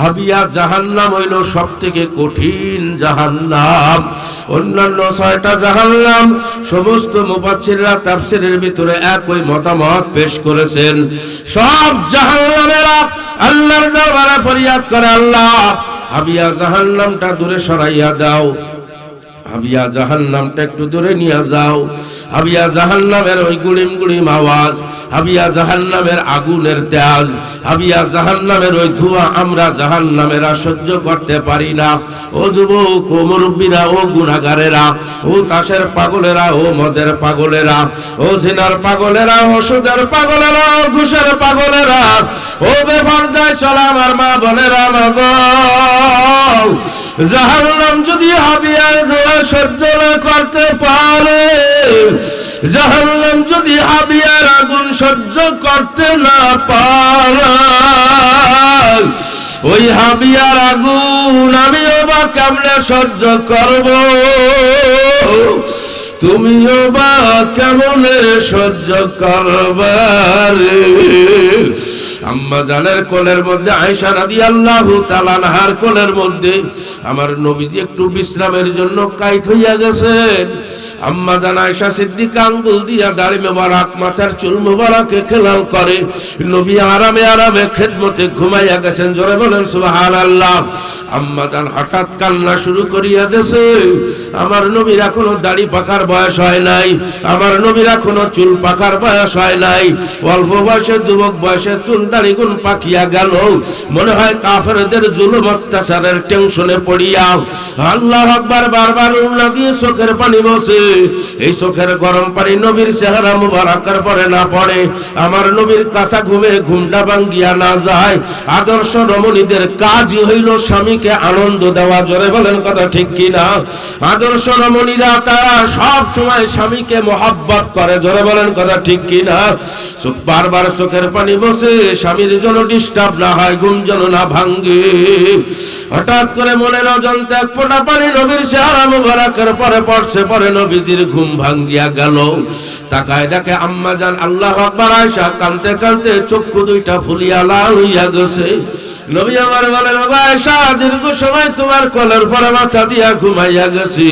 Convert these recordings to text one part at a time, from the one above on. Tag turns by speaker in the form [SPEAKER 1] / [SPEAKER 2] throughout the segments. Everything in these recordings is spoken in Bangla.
[SPEAKER 1] হাবিয়া জাহান্নাম হইল সবথেকে কঠিন জাহান্নাম। অন্যান্য 6টা জাহান্নাম সমস্ত মুফাসসিররা তাফসীরের ভিতরে একই মতামত পেশ করেছেন। সব জাহান্নামেরা আল্লাহর দরবারে ফরিয়াদ করে, আল্লাহ হাবিয়া জাহান্নামটা দূরে সরাইয়া দাও, হাবিয়া জাহান্নামটা একটু দূরে নিয়ে যাও। হাবিয়া জাহান্নামের ওই গুলিম গুলিম আওয়াজ, হাবিয়া জাহান্নামের আগুনের তেজ, হাবিয়া জাহান্নামের ওই ধোঁয়া আমরা জাহান্নামেরা সহ্য করতে পারি না। ও যুবক, ও মুরব্বীরা, ও গুনাহগারেরা, ও তাসের পাগলেরা, ও মদের পাগলেরা, ও জিনার পাগলেরা, ও সুদের পাগলেরা, ও ঘুষের পাগলেরা, ও বেপরদায় চলা আমার মা বোনেরা, মাগো জাহান্নাম যদি হাবিয়ার ধোঁয়া সহ্য না করতে পারে, জাহান্নাম যদি হাবিয়ার আগুন সহ্য করতে না পারে, ওই হাবিয়ার আগুন আমিও বা কেমনে সহ্য করব, তুমিও বা কেমনে সহ্য করবে। আম্মা জানের কোলের মধ্যে আয়েশা রাদিয়াল্লাহু তাআলা আনহার কোলের মধ্যে আমার নবীজি একটু বিশ্রামের জন্য কাইট হইয়া গেছেন। আম্মা জান আয়েশা সিদ্দিকা আঙ্গুল দিয়া দাড়ি মোবারক, মাথার চুল মোবারকে খেলাল করে নবী আরামে আরামে খেদমতে ঘুমাইয়া গেছেন। জোরে বলেন সুবহানাল্লাহ। আম্মা জান হঠাৎ কান্না শুরু করিয়া দিয়েছে। আমার নবীর এখনো দাড়ি পাকার বয়স হয় নাই, আমার নবীর এখনো চুল পাকার বয়স হয় নাই। অল্প বয়সে, যুবক বয়সে চুল দাড়ি গুণ পাকিয়া গেল। মনে হয় কাফেরদের জুলুম অত্যাচারের টেনশনে পড়িয়া আল্লাহু আকবার বারবার উল্লা দিয়ে চোখের পানি বসে। এই চোখের গরম পানি নবীর চেহারা মুবারকের পরে না পড়ে, আমার নবীর কাঁচা ঘুমে ঘুমটা ভাঙ্গিয়া না যায়। আদর্শ রমণীদের কাজই হইল স্বামীকে আনন্দ দেওয়া। জোরে বলেন কথা ঠিক কিনা? আদর্শ রমণীরা তারা সব সময় স্বামীকে মহব্বত করে। জোরে বলেন কথা ঠিক কিনা? চোখ বারবার চোখের পানি বসে, স্বামীর জন্য ডিস্টার্ব না হয়, ঘুম যেন না ভাঙ্গে। হঠাৎ করে মনের অজান্তে এক ফোঁটা পানি নবীর চেহারা মুবারকের পরে পড়ছে, পরে নবীজির ঘুম ভাঙ্গিয়া গেল। তাকায় দেখে আম্মা জান আল্লাহু আকবার আয়েশা কাঁদতে কাঁদতে চক্ষু দুইটা ফুলিয়া লাল হইয়া গেছে। নবী আমার বলেন, আয়েশা দীর্ঘ সময় তোমার কোলের পরে মাথা দিয়া ঘুমাইয়া গেছি,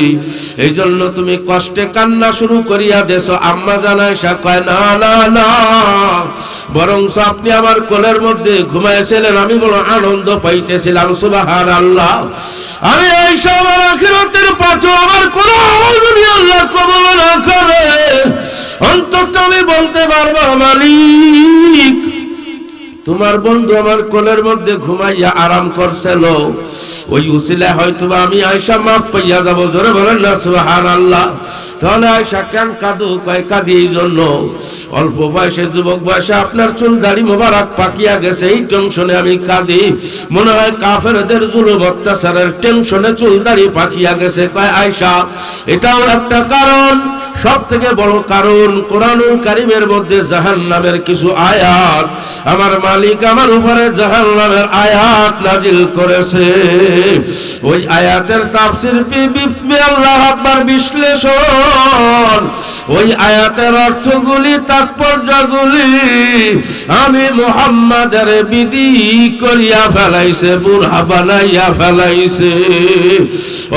[SPEAKER 1] এই জন্য তুমি কষ্টে কান্না শুরু করিয়া দেছো। আম্মা জান আয়েশা কয়, না না না, বরং আপনি আমার কোলের মধ্যে ঘুমাইছিলেন, আমি বড় আনন্দ পাইতেছিলাম। সুবহানাল্লাহ। আমি এই সব আখিরাতের পাথর আমার কোন আমল যদি আল্লাহ কবুল না করে, অন্তত আমি বলতে পারবো মালিক তোমার বন্ধু আমার কোলের মধ্যে ঘুমাইয়া আরাম করছিল, ওই উসিলা হয়তো আমি আয়েশা মাফ পাইয়া যাব। জোরে বলেন না সুবহানাল্লাহ। তাহলে আয়েশা কেন কাঁদো? কয় কাঁদি এই জন্য, অল্প বয়সে, যুবক বয়সে আপনার চুল দাড়ি মোবারক পাকিয়া গেছে, এই টেনশনে আমি কাঁদি। মনে হয় কাফেরদের জুলুম অত্যাচারের টেনশনে চুল দাড়ি পাকিয়া গেছে। কয় আয়েশা এটাও একটা কারণ, সব থেকে বড় কারণ কোরআনুল কারীমের মধ্যে জাহান্নামের কিছু আয়াত আমার মালিক আমার উপরে জাহান্নামের আয়াত নাজিল করেছে। ওই আয়াতের তাফসীর বিবি আল্লাহু আকবার বিশ্লেষণ, ওই আয়াতের অর্থগুলি তাৎপর্যগুলি আমি মুহাম্মাদের বিধি করিয়া ফেলাইছে, বুড়া বানাইয়া ফেলাইছে।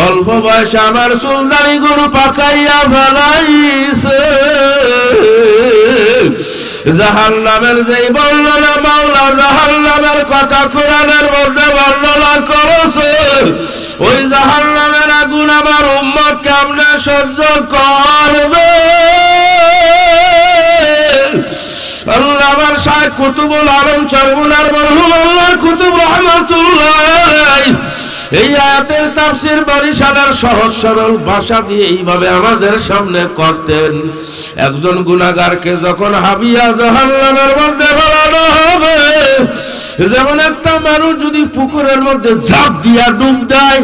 [SPEAKER 1] অল্প বয়সে আমার চুল দাড়ি গুলো পাকাইয়া ফেলাইছে। জাহান্নামের যেই বর্ণনা মাওলা জাহান্নামের কথা কোরআনের মধ্যে বর্ণনা করেছে, ওই জাহান্নামের আগুন আমার উম্মত কেমনে সহ্য করবে? আল্লাহ আমার শাইখ কুতুবুল আলম চরমুনার মরহুম আল্লাহর কুতুব রাহমাতুল্লাহ আলাইহি এই আয়াতের তাফসীর বরিশালের সহজ সরল ভাষা দিয়ে এইভাবে আমাদের সামনে করতেন। একজন গুনাহগারকে যখন হাবিয়া জাহান্নামের মধ্যে ফেলানো হবে, যেমন একটা মানুষ যদি পুকুরের মধ্যে ঝাঁপ দিয়া ডুব দেয়,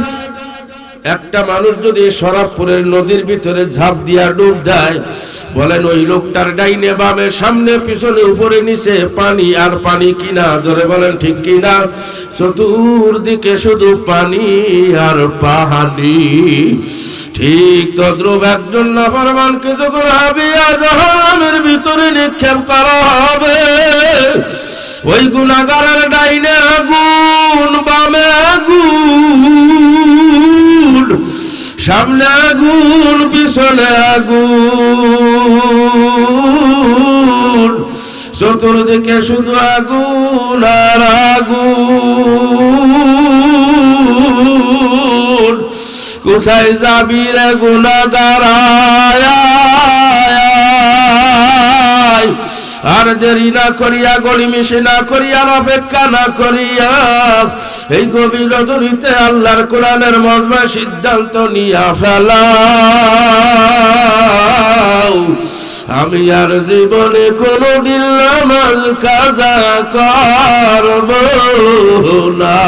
[SPEAKER 1] একটা মানুষ যদি শরাবপুরের নদীর ভিতরে ঝাঁপ দিয়া ডুব দেয়, বলেন ওই লোকটার ডাইনে বামে সামনে পিছনে উপরে নিচে পানি আর পানি কিনা? জোরে বলেন ঠিক কিনা? চতুর্দিকে শুধু পানি আর পানি। ঠিক তদ্রূপ একজন নাফরমানকে যখন হাবিয়া জাহান্নামের ভিতরে নিক্ষেপ করা হবে, ওই গুনাহগারের ডাইনে আগুন বামে সামনে আগুন পিছনে আগুন, চতুর্দিকে শুধু আগুন আর আগুন। কোথায় যাবি রে গুনাহগার, আর দেরি না করিয়া, গড়িমিশি না করিয়া, অপেক্ষা না করিয়া এই গভীর রজনীতে আল্লাহর কোরআনের মজমায় সিদ্ধান্ত নিয়া ফেলাও, আমি আর জীবনে কোনোদিন নামাজ কাজা করব না,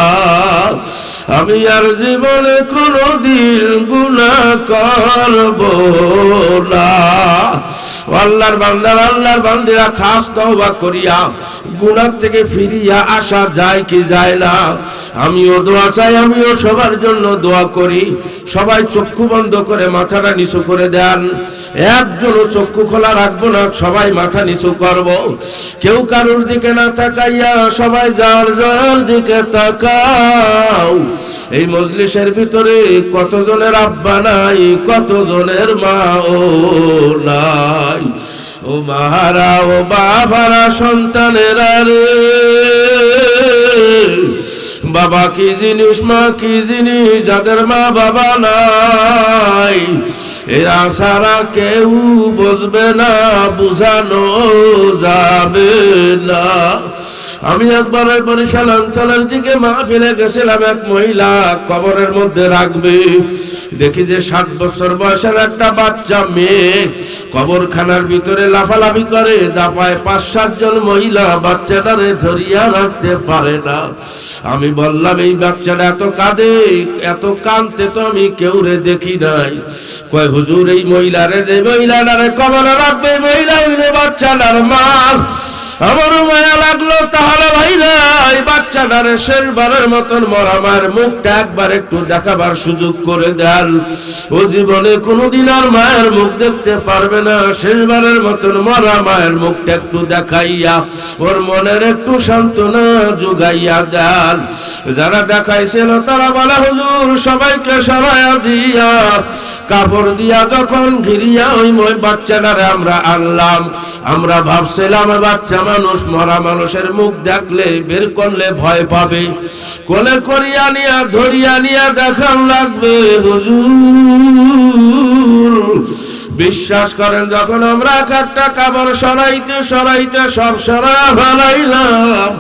[SPEAKER 1] আমি আর জীবনে কোনোদিন গুনাহ করব না। আল্লাহর বান্দারা, আল্লাহর বান্দিরা খাস তওবা করিয়া গুনাহ থেকে ফিরিয়া আসা যায় কি যায় না? আমিও দোয়া চাই, আমিও সবার জন্য দোয়া করি। সবাই চক্ষু বন্ধ করে মাথাটা নিচু করে দেন। একজনও চক্ষু খোলা রাখবো না, সবাই মাথা নিচু করব। কেউ কারোর দিকে না তাকাইয়া সবাই যার যার দিকে তাকাও। এই মজলিসের ভিতরে কতজনের আব্বা নাই, কতজনের মা ও নাই। ও মাহারা, ও বাবারা, সন্তানেরা রে, বাবা কি জিনিস, মা কি জিনিস, যাদের মা বাবা নাই এরা সারা কেউ বুঝবে না, বুঝানো যাবে না। আমি একবার বরিশাল অঞ্চলের দিকে মাহফিলে গেছিলাম, এক মহিলা কবরের মধ্যে রাখবে, দেখি যে 7 বছর বয়সের একটা বাচ্চা মেয়ে কবরখানার ভিতরে লাফালাফি করে, দাপায় 5-7 জন মহিলা বাচ্চাটারে ধরিয়া রাখতে পারে না। আমি বললাম, এই বাচ্চাটা এত কাঁদে, এত কাঁদতে তো আমি কেউ রে দেখি নাই। কয় হুজুর, এই মহিলারে, যে মহিলাটারে কবরে রাখবে, মহিলা হইল বাচ্চাটার মা। আমারও মায়া লাগলো। তাহলে ভাইরা, এই বাচ্চাটারে শেষবারের মতন মরা মায়ের মুখটা একবার একটু দেখাবার সুযোগ করে দেন। ও জীবনে কোনোদিন আর মায়ের মুখ দেখতে পারবে না, শেষবারের মতন মরা মায়ের মুখটা একটু দেখাইয়া ওর মনের একটু সান্ত্বনা জোগাইয়া দেন। যারা দেখাইছিল তারা বলে, হুজুর সবাইকে সরাইয়া দিয়া কাপড় দিয়া যখন ঘিরিয়া ওই বাচ্চাটারে আমরা আনলাম, আমরা ভাবছিলাম বাচ্চা মানুষ, মরা মানুষের মুখ দেখলে বের করলে ভয় পাবে, কোলে করিয়া নিয়া ধরিয়া নিয়া দেখান লাগবে। হুজুর বিশ্বাস করেন, যখন আমরা একটা কাপড় সরাইতে সরাইতে সব সরাইয়া ফেলাইলাম,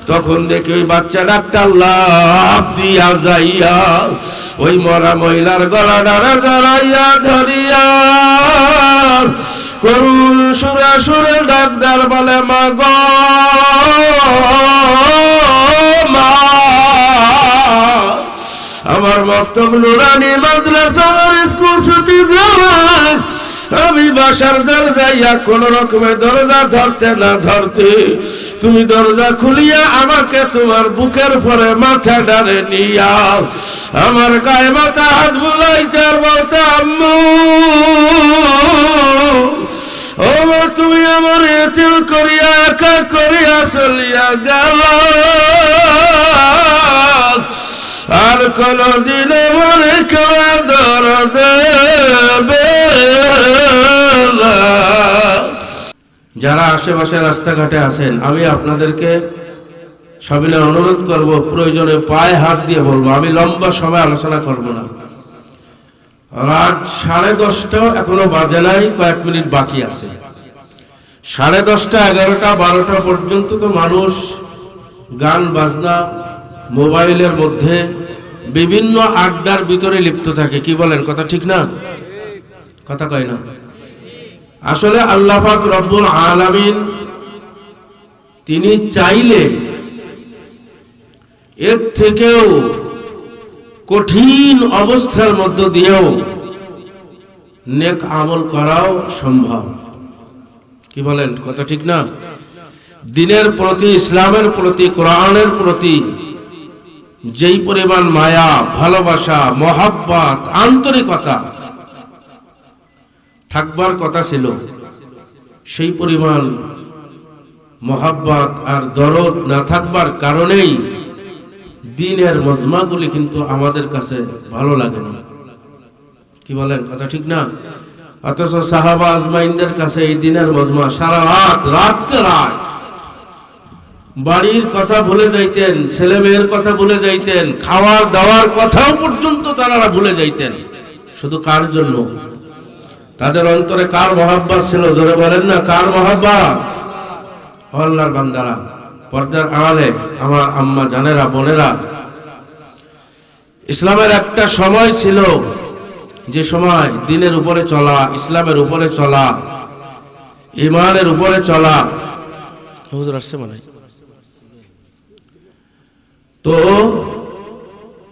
[SPEAKER 1] তখন দেখি ওই বাচ্চাটা একটা লাফ দিয়া যাইয়া ওই মরা মহিলার গলাটারে জড়াইয়া ধরিয়া করুণ সুরে সুরে ডাকদার বলে, মা গো মা। আমার মক্তব নুরানি মাদ্রাসার স্কুল ছুটি দেওয়া, আমি বাসার দরজাইয়া কোন রকমের দরজা ধরতে না ধরতে তুমি দরজা খুলিয়া আমাকে তোমার বুকের পরে মাথা ডারে নিয়া আমার গায়ে মাথা হাত বুলাইতে আর বলতে, আম্মু ও তুমি আমার এতিম করিয়া একা করিয়া চলিয়া গেল, আর কোনদিন মনে কেউ দরদ দেবে না। যারা আশেপাশে রাস্তাঘাটে আছেন, আমি আপনাদেরকে সবিনয় অনুরোধ করব, প্রয়োজনে পায়ে হাত দিয়ে বলবো, আমি লম্বা সময় আলোচনা করব না। রাত 10:30 এখনো বাজে নাই, কয়েক মিনিট বাকি আছে। 10:30, 11টা, 12টা পর্যন্ত তো মানুষ গান বাজনা, মোবাইলের মধ্যে বিভিন্ন আড্ডার ভিতরে লিপ্ত থাকে। কি বলেন, কথা ঠিক না? কথা কয় না? আসলে আল্লাহ পাক রব্বুল আলামিন তিনি চাইলে এর থেকেও কঠিন অবস্থার মধ্য দিয়েও নেক আমল করাও সম্ভব। কি বলেন, কথা ঠিক না? দিনের প্রতি, ইসলামের প্রতি, কোরআনের প্রতি যেই পরিমাণ মায়া, ভালোবাসা, মহাব্বত, আন্তরিকতা থাকবার কথা ছিল, সেই পরিমাণ মহাব্বত আর দরদ না থাকবার কারণেই দিনের মজমাগুলি কিন্তু আমাদের কাছে ভালো লাগে না। কি বলেন, কথা ঠিক না? অথচ সাহাবা আজমাইনদের কাছে এই দিনের মজমা সারা রাত বাড়ির কথা ভুলে যাইতেন, ছেলে মেয়ের কথা ভুলে যাইতেন, খাওয়ার দাওয়ার কথাও পর্যন্ত তারা ভুলে যাইতেন। শুধু কার জন্য? তাদের অন্তরে কার মহাব্বত ছিল? জোরে বলেন না, কার মহাব্বত? আল্লাহর বান্দারা, পর্দার আড়ালে আমার আম্মা জানেরা, বোনেরা, ইসলামের একটা সময় ছিল যে সময় দিনের উপরে চলা, ইসলামের উপরে চলা, ইমানের উপরে চলা। হুজুর আসছে মানে তো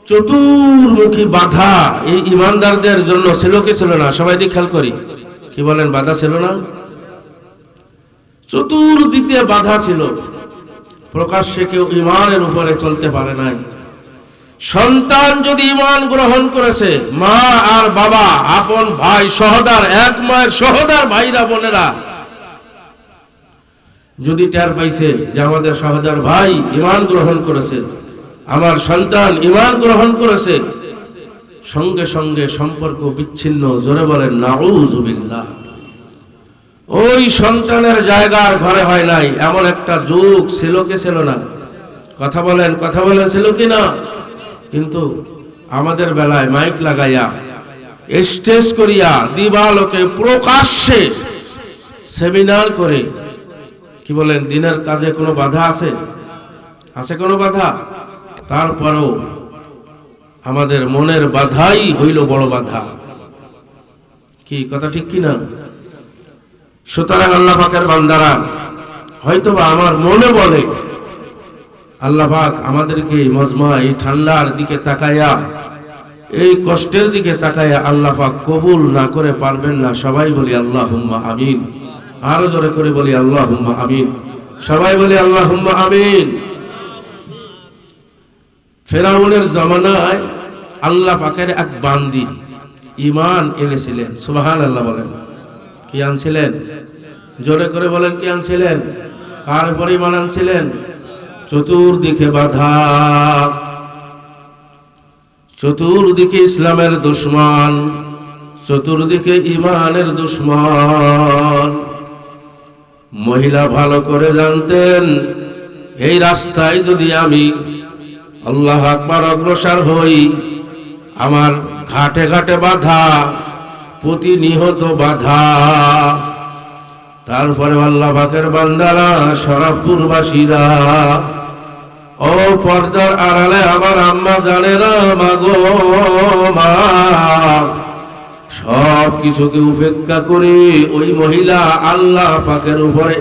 [SPEAKER 1] চতুর্মুখী বাধা এই ইমানদারদের জন্য ছিল কি ছিল না? সবাই দিক খেয়াল করি, কি বলেন, বাধা ছিল না? চতুর্দিক দিয়ে বাধা ছিল। প্রকাশ্যে কেউ ইমানের উপরে চলতে পারে নাই। সন্তান যদি ইমান গ্রহণ করেছে, মা আর বাবা, আপন ভাই, সহোদর, এক মায়ের সহোদর ভাইরা বোনেরা যদি টের পাইছে যে আমাদের সহোদর ভাই ইমান গ্রহণ করেছে, আমার সন্তান ইমান গ্রহণ করেছে, সঙ্গে সঙ্গে সম্পর্ক বিচ্ছিন্ন। জোরে বলেন নাউযুবিল্লাহ। ওই সন্তানের জায়গার ঘরে হয় নাই এমন একটা যুগ ছিল কি ছিল না? কথা বলেন, কথা বলেন, ছিল কি না? কিন্তু আমাদের বেলায় মাইক লাগাইয়া, স্টেজ করিয়া, দিবালোকে প্রকাশ্যে সেমিনার করে, কি বলেন, দিনের কাজে কোনো বাধা আছে? আছে কোনো বাধা? তারপরেও আমাদের মনের বাধাই হইল বড় বাধা। কি কথা ঠিক কি না? সুতরাং আল্লাহ পাকের বান্দারা, হয়তোবা আমার মনে বলে আল্লাহ পাক আমাদেরকে এই মজমা, এই ঠান্ডার দিকে তাকায়া, এই কষ্টের দিকে তাকায়া আল্লাহ পাক কবুল না করে পারবেন না। সবাই বলি আল্লাহুম্মা আমিন। আরো জোরে করে বলি আল্লাহুম্মা আমিন। সবাই বলি আল্লাহুম্মা আমিন। ফেরাউনের জামানায় আল্লাহ পাকের এক বান্দি ঈমান এনেছিলেন। সুবহানাল্লাহ বলেন। কি আনছিলেন? জোরে করে বলেন, কি আনছিলেন? কার উপর ঈমান আনছিলেন? চতুর্দিকে বাধা, চতুর্দিকে ইসলামের দুশমন, চতুর্দিকে ঈমানের দুশমন। মহিলা ভালো করে জানতেন এই রাস্তায় যদি আমি আল্লাহু আকবার অগ্রসর হই, আমার ঘাটে ঘাটে বাধা, প্রতিনিয়ত বাধা। তারপরে আল্লাহ পাকের বান্দারা, শরফপুরবাসীরা, ও পর্দার আড়ালে আমার আম্মা জানেরা, মাগো মা, সব কিছুকে উপেক্ষা করে ওই মহিলা আল্লাহ পাকের উপরে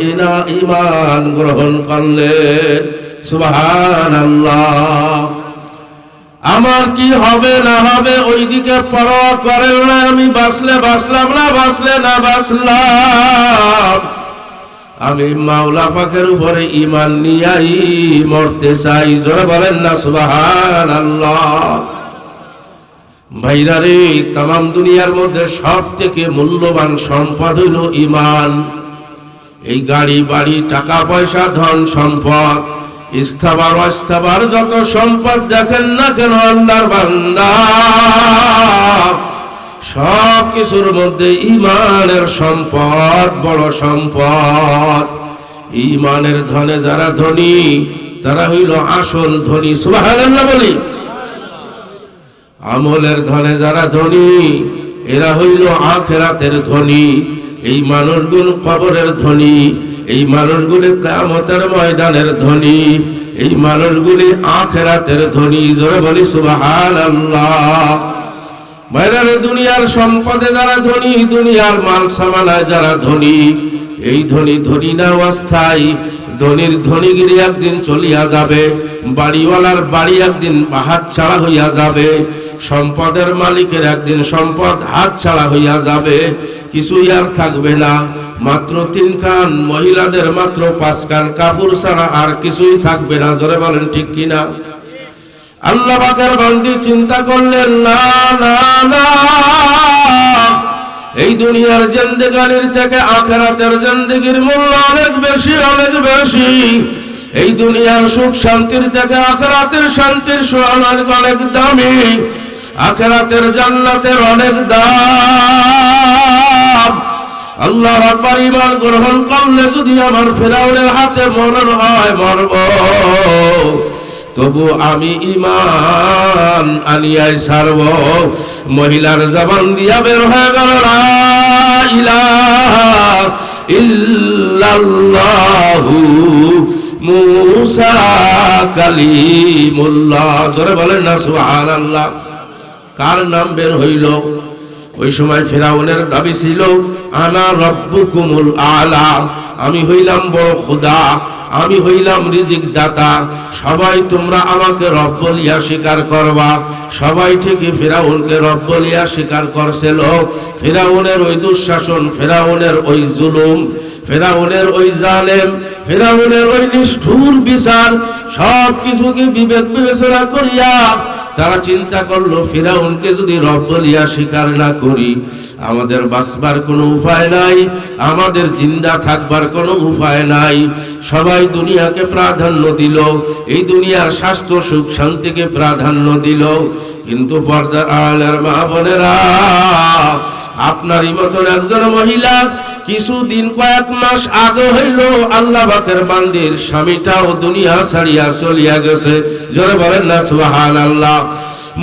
[SPEAKER 1] ঈমান গ্রহণ করলেন। সুবহানাল্লাহ। আমার কি হবে না হবে ওইদিকে পরোয়া করেন না। আমি বাঁচলে বাঁচলাম, না বাঁচলে না বাঁচলাম, আমি মাওলা পাকের উপরে ঈমান নিয়াই মরতে চাই। জোরে বলেন না সুবহানাল্লাহ। ভাইরা রে, তামাম দুনিয়ার মধ্যে সব থেকে মূল্যবান সম্পদ হইল ঈমান। এই গাড়ি বাড়ি, টাকা পয়সা, ধন সম্পদ, স্থাবর অস্থাবর যত সম্পদ দেখেন না কেন আল্লাহর বান্দা, সব কিছুর মধ্যে ঈমানের সম্পদ বড় সম্পদ। ঈমানের ধনে যারা ধনী তারা হইল আসল ধনী। সুবহানাল্লাহ বলি। আমলের ধনে যারা ধনী এরা হইল আখিরাতের ধনী। এই মানুষগুলো কবরের ধনী, এই মানুষগুলি কিয়ামতের ময়দানের ধনী, এই মানুষগুলি আখিরাতের ধনী। জোরে বলি সুবহানাল্লাহ। বাইরের দুনিয়ার সম্পদে যারা ধনী, দুনিয়ার মাল সামানায় যারা ধনী, এই ধনী ধনী না অস্থায়ী। ধনীর ধনীগিরি একদিন চলিয়া যাবে, বাড়িওয়ালার বাড়ি একদিন হাত ছাড়া হইয়া যাবে, সম্পদের মালিকের একদিন সম্পদ হাত ছাড়া হইয়া যাবে, কিছুই আর থাকবে না। মাত্র 3 কান, মহিলাদের মাত্র 5 কান কাপড় ছাড়া আর কিছুই থাকবে না। জোরে বলেন ঠিক কিনা? আল্লাহ পাকের বান্দি চিন্তা করলেন, না না না, এই দুনিয়ার জিন্দেগানির থেকে আখিরাতের জিন্দেগির মূল্য অনেক বেশি, অনেক বেশি। এই দুনিয়ার সুখ শান্তির থেকে আখিরাতের শান্তির সোহান অনেক দামি। আখিরাতের জান্নাতের অনেক দাম। আল্লাহ আকবার। ঈমান গ্রহণ করলে যদি আমার ফিরাউনের হাতে মরণ হয় মরব, তবু আমি ঈমান আলিয়ায় ছাড়ব। মহিলার জবান দিয়া বের হয়ে গেল লা ইলাহা ইল্লাল্লাহু মুসা কালিমুল্লাহ। জোরে বলেন না সুবহানাল্লাহ। কার নাম বের হইল? ওই সময় ফিরাউনের দাবি ছিল আনা রব্বুকুমুল আলা, আমি হইলাম বড় খোদা, আমি হইলাম রিজিক দাতা, সবাই তোমরা আমাকে রব বলিয়া স্বীকার করবা। সবাই ঠিকই ফিরাউনকে রব বলিয়া স্বীকার করছিল। ফিরাউনের ওই দুঃশাসন, ফিরাউনের ওই জুলুম, ফিরাউনের ওই জালেম, ফিরাউনের ওই নিষ্ঠুর বিচার সব কিছুকে বিবেক বিবেচনা করিয়া তারা চিন্তা করলো ফিরাউনকে যদি রব বলিয়া স্বীকার না করি, আমাদের বাঁচবার কোনো উপায় নাই, আমাদের জিন্দা থাকবার কোনো উপায় নাই। সবাই দুনিয়াকে প্রাধান্য দিল, এই দুনিয়ার স্বাস্থ্য সুখ শান্তিকে প্রাধান্য দিল। কিন্তু পর্দার আড়ালের মা বোনেরা, আপনারই মতন একজন মহিলা কিছুদিন কয়েক মাস আগে হইল আল্লাহ পাকের বান্দির স্বামীটাও দুনিয়া ছাড়িয়া চলিয়া গেছে। জোরে বলেন না সুবহানাল্লাহ।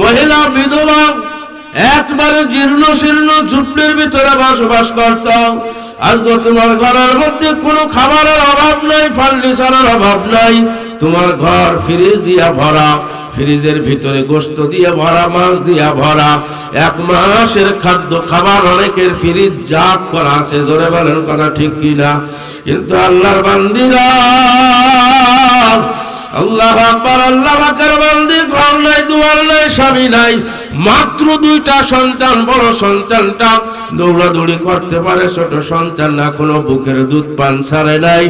[SPEAKER 1] মহিলা বিধবা, একবারে জীর্ণ শীর্ণ ঝুপড়ির ভিতরে বসবাস করত। আজকে তোমার ঘরের মধ্যে কোনো খাবারের অভাব নাই, ফার্নিচারের অভাব নাই, তোমার ঘর ফ্রিজ দিয়া ভরা, ফ্রিজের ভিতরে গোশত দিয়ে ভরা, মাছ দিয়া ভরা, এক মাসের খাদ্য খাবার অনেকের ফ্রিজ জাগ করা আছে। জোরে বলেন কথা ঠিক কিনা? কিন্তু আল্লাহর বান্দিরা, আল্লাহ আকবার, আল্লাহ পাকের বান্দি, ঘর নাই, দুয়ার নাই, স্বামী নাই, মাত্র দুইটা সন্তান। বড় সন্তানটা দৌড়াদৌড়ি করতে পারে, ছোট সন্তান এখনো বুকের দুধ পান ছাড়ে নাই,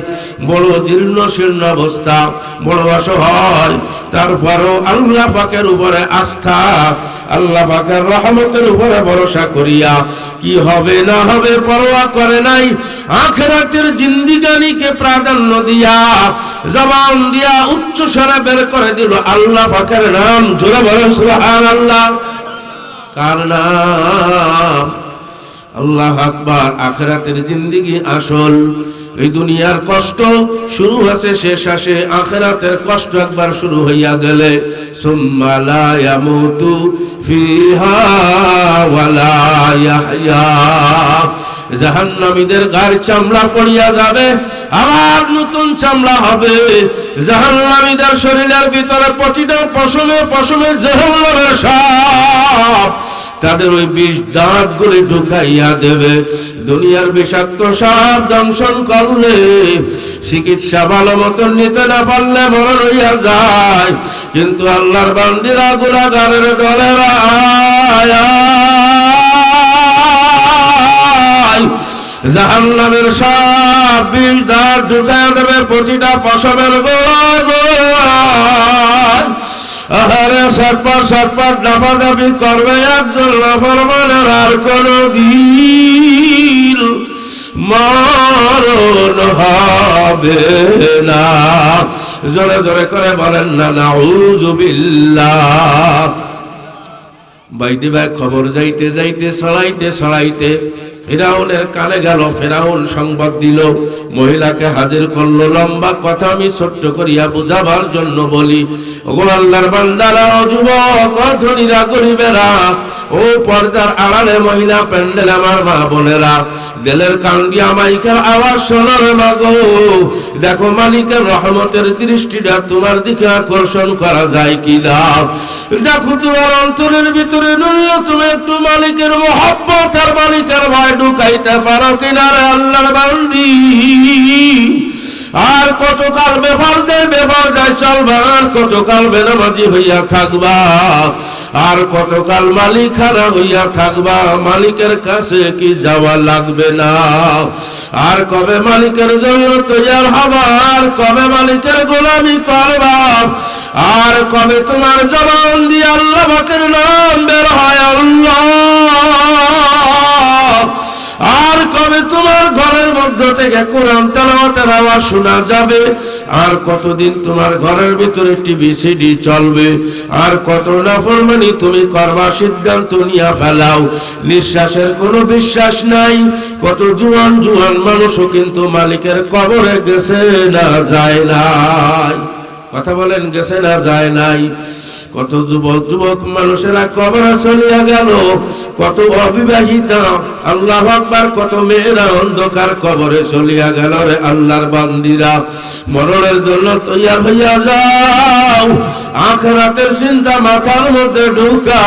[SPEAKER 1] বড় জীর্ণ শীর্ণ অবস্থা, বড় অসহায়। তারপরও আল্লাহ পাকের উপরে আস্থা, আল্লাহ পাকের রহমতের উপরে ভরসা করিয়া কি হবে না হবে পরোয়া করে নাই। আখিরাতের জিন্দিগানিকে প্রাধান্য দিয়া জবান দিয়া উচ্চ স্বরে বের করে দিল আল্লাহ পাকের নাম। জোরে বলেন সুবহানাল্লাহ। কার নাম? আল্লাহ আকবার। আখিরাতের জিন্দেগি আসল। এই দুনিয়ার কষ্ট শুরু আছে, শেষ আসে। আখিরাতের কষ্ট একবার শুরু হইয়া গেলে সুম্মা লা ইয়ামুতু ফিহা ওয়ালা ইয়াহইয়া, জাহান্নামীদের গায়ের চামড়া পড়িয়া যাবে, আবার নতুন চামড়া হবে। জাহান্নামীদের শরীরের ভিতরে প্রতিটা পশমে পশমে জাহান্নামের সাপ তাদের ওই বিষ দাঁত গুলি ঢুকাইয়া দেবে। দুনিয়ার বিষাক্ত সাপ দংশন করলে, চিকিৎসা ভালো মতন নিতে না পারলে মরণ হইয়া যায়। কিন্তু আল্লাহর বান্দিরা, গুনাহগারের দলেরা, জাহান্নামের সাপ বিষ দাঁত ঢুকাইয়া দেবে প্রতিটা পশমের গোড়ায়। আহারে সটপট সটপট লাফালাফি করবে একজন নাফরমানের, আর কোনো দিন মরণ হবে না। জোরে জোরে করে বলেন না নাউযু বিল্লাহ। বাইতে ভাই খবর যাইতে যাইতে ছড়াইতে ছড়াইতে ফিরাউনের কানে গেল। ফিরাউন সংবাদ দিল, মহিলাকে হাজির করলো। লম্বা কথা আমি ছোট্ট করিয়া বুঝাবার জন্য বলি। ওগো আল্লাহর বান্দারা, ও যুবক, ও ধনীরা, গরিবেরা, ও পর্দার আড়ালে মহিলা প্যান্ডেল আমার মা বোনেরা, দিলের কান্ডিয়া মাইকের আওয়াজ শোনার মাগো, দেখো মালিকের রহমতের দৃষ্টিটা তোমার দিকে আকর্ষণ করা যায় কিনা। দেখো তোমার অন্তরের ভিতরে ন্যূনতম একটু মালিকের মহব্বত আর মালিকের ভয় ঢুকাইতে পারো কিনা রে আল্লাহর বান্দি। আর কতকাল বেফরদায় চলবা, আর কতকাল বেনামাজি হইয়া থাকবা, আর কতকাল মালিকানা হইয়া থাকবা। মালিকের কাছে কি যাওয়া লাগবে না? আর কবে মালিকের জন্য তৈয়ার হবা? আর কবে মালিকের গোলামি করবা? আর কবে তোমার জবান দিয়ে আল্লাহ পাকের নাম বের হয় আল্লাহ? আর কবে তোমার ঘরের মধ্য থেকে কোরআন তেলাওয়াতের আওয়াজ শোনা যাবে? আর কতদিন তোমার ঘরের ভিতরে টিভি সিডি চলবে? আর কত নাফরমানি তুমি করবা সিদ্ধান্ত নিয়ে ফেলাও। নিঃশ্বাসের কোনো বিশ্বাস নাই। কত জুয়ান জুয়ান মানুষও কিন্তু মালিকের কবরে গেছে না যায় নাই। কথা বলেন, গেছে না যায় নাই? কত যুবক মানুষেরা কবরে চলিয়া গেল। কত অবিবাহিতা, আল্লাহু আকবার, কত মেয়েরা অন্ধকার কবরে চলিয়া গেল। রে আল্লাহর বান্দিরা, মরণের জন্য তৈয়ার হইয়া যাও। আখিরাতের চিন্তা মাথার মধ্যে ঢুকাও।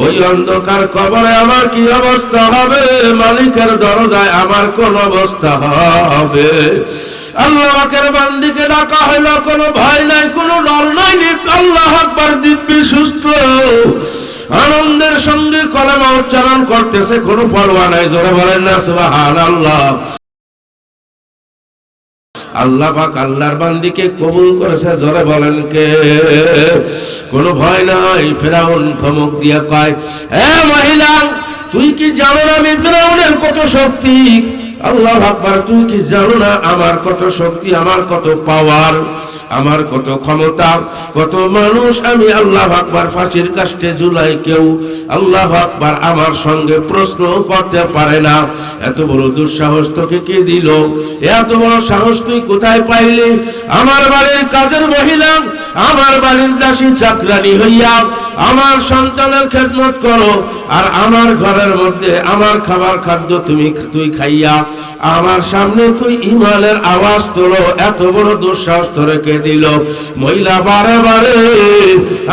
[SPEAKER 1] ওই অন্ধকার কবরে আমার কি অবস্থা হবে? মালিকের দরজায় আমার কোন অবস্থা হবে? আল্লাহ পাকের বান্দিকে ডাকা হইল, কোনো ভয় নাই, কোনো ডর নাই। আল্লাহু আকবার, দিব্যি সুস্থ আনন্দের সঙ্গে কলেমা উচ্চারণ করতেছে, কোনো পরোয়া নাই। জোরে বলেন না সুবহানাল্লাহ। আল্লাহ পাক আল্লাহর বান্দিকে কবুল করেছে। জোরে বলেন কে? কোনো ভয় নাই। ফিরাউন ধমক দিয়া কয়, হে মহিলা, তুই কি জানো না আমি ফিরাউনের কত শক্তি? আল্লাহু আকবার, তুই কি জানো না আমার কত শক্তি, আমার কত পাওয়ার, আমার কত ক্ষমতা? কত মানুষ আমি আল্লাহু আকবার ফাঁসির কাস্টে ঝুলাই, কেউ আল্লাহু আকবার আমার সঙ্গে প্রশ্ন করতে পারে না। এত বড় দুঃসাহস তোকে কে দিল? এত বড় সাহস তুই কোথায় পাইলি? আমার বাড়ির কাজের মহিলা, আমার বাড়ির দাসী চাকরানি হইয়া আমার সন্তানের খেদমত করো, আর আমার ঘরের মধ্যে আমার খাবার খাদ্য তুই খাইয়া আমার সামনে তুই ইমানের আওয়াজ তোলো। এত বড় দুঃসাহস তোরে কে দিল? মহিলা বারে বারে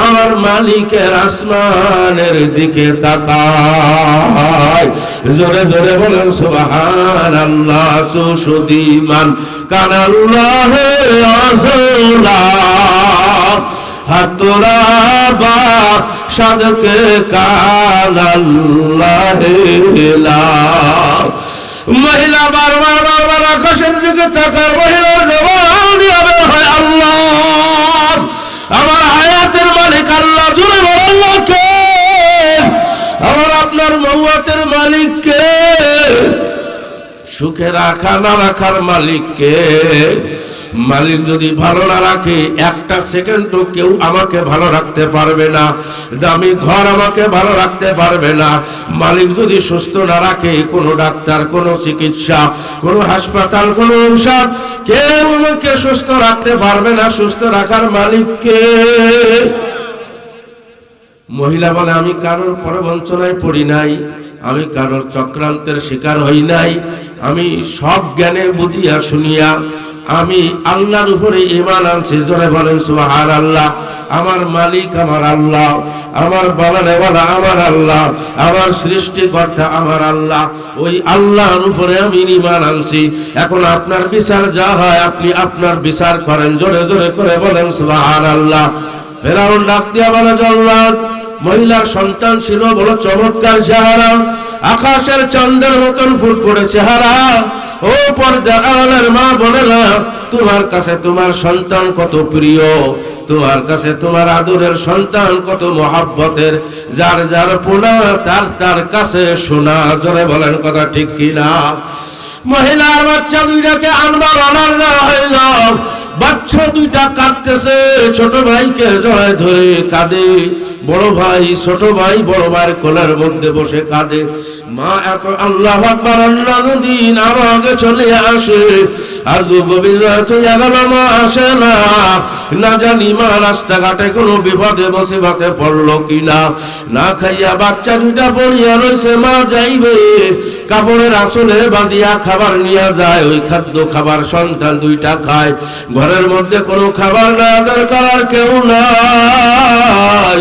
[SPEAKER 1] আমার মালিকের আসমানের দিকে তাকায়। জোরে জোরে বলেন সুবহানাল্লাহ। সুশুদিমান কানাল্লাহে আযলা হাতরা বা সাদকে কানাল্লাহে লা। মহিলা বারবার বারবার আকাশের দিকে তাকার। মহিলার জবান দিয়ে বের হয়, আল্লাহ, আমার হায়াতের মালিক আল্লাহ। জোরে বলেন আল্লাহ কে? আমার আপনার মওয়াতের মালিক কে? সুখে রাখা না রাখার মালিক কে? মালিক যদি ভালো না রাখে, একটা সেকেন্ডও কেউ আমাকে ভালো রাখতে পারবে না। দামি ঘর আমাকে ভালো রাখতে পারবে না। মালিক যদি সুস্থ না রাখে, কোনো ডাক্তার, কোনো চিকিৎসা, কোনো হাসপাতাল, কোনো ঔষধ, কেউ আমাকে সুস্থ রাখতে পারবে না। সুস্থ রাখার মালিক কে? মহিলা বলে, আমি কারোর প্রবঞ্চনায় পড়ি নাই, আমি কারোর চক্রান্তের শিকার হই নাই। আমি সব জ্ঞানে বুঝিয়া শুনিয়া আমি আল্লাহর উপরে ঈমান আনছি। জোরে বলেন সুবহানাল্লাহ। আমার মালিক আমার আল্লাহ, আমার বানানেওয়ালা আমার আল্লাহ, আমার সৃষ্টিকর্তা আমার আল্লাহ। ওই আল্লাহর উপরে আমি ঈমান আনছি। এখন আপনার বিচার যা হয় আপনি আপনার বিচার করেন। জোরে জোরে করে বলেন সুবহানাল্লাহ। ফেরাউন ডাক দিয়া বলে, জল্লাদ, মহিলার সন্তান ছিল বড় চমৎকার চেহারা, আকাশের চন্দ্রের মতন ফুটফুটে চেহারা। ও পর্দার আড়ালের মা বোনেরা, তোমার কাছে তোমার সন্তান কত প্রিয়, তোমার কাছে তোমার আদরের সন্তান কত মহাব্বতের। যার যার পোনা তার কাছে শোনা। জোরে বলেন কথা ঠিক কিনা? মহিলার বাচ্চা দুইটাকে আনবার অনার দেওয়া হইল। বাচ্চা দুইটা কাঁদতেছে, ছোট ভাইকে জড়ায় ধরে কাঁদে। বড় ভাই ছোট ভাই বড় ভাইয়ের কোলের মধ্যে বসে কাঁদে। মা এত আল্লাহু আকবার আল্লাহর দিন আরো আগে চলে আসে। আজ গভীর রাত হইয়া গেল, মা আসে না। না জানি মা রাস্তাঘাটে কোনো বিপদে মুসিবতে পড়লো কিনা। না খাইয়া বাচ্চা দুইটা পড়িয়া রয়েছে। মা যাইবে কাপড়ের আঁচলে বাঁধিয়া খাবার নিয়ে যায়। ওই খাদ্য খাবার সন্তান দুইটা খায়। ঘরের মধ্যে কোনো খাবার না, দরকার আর কেউ নাই।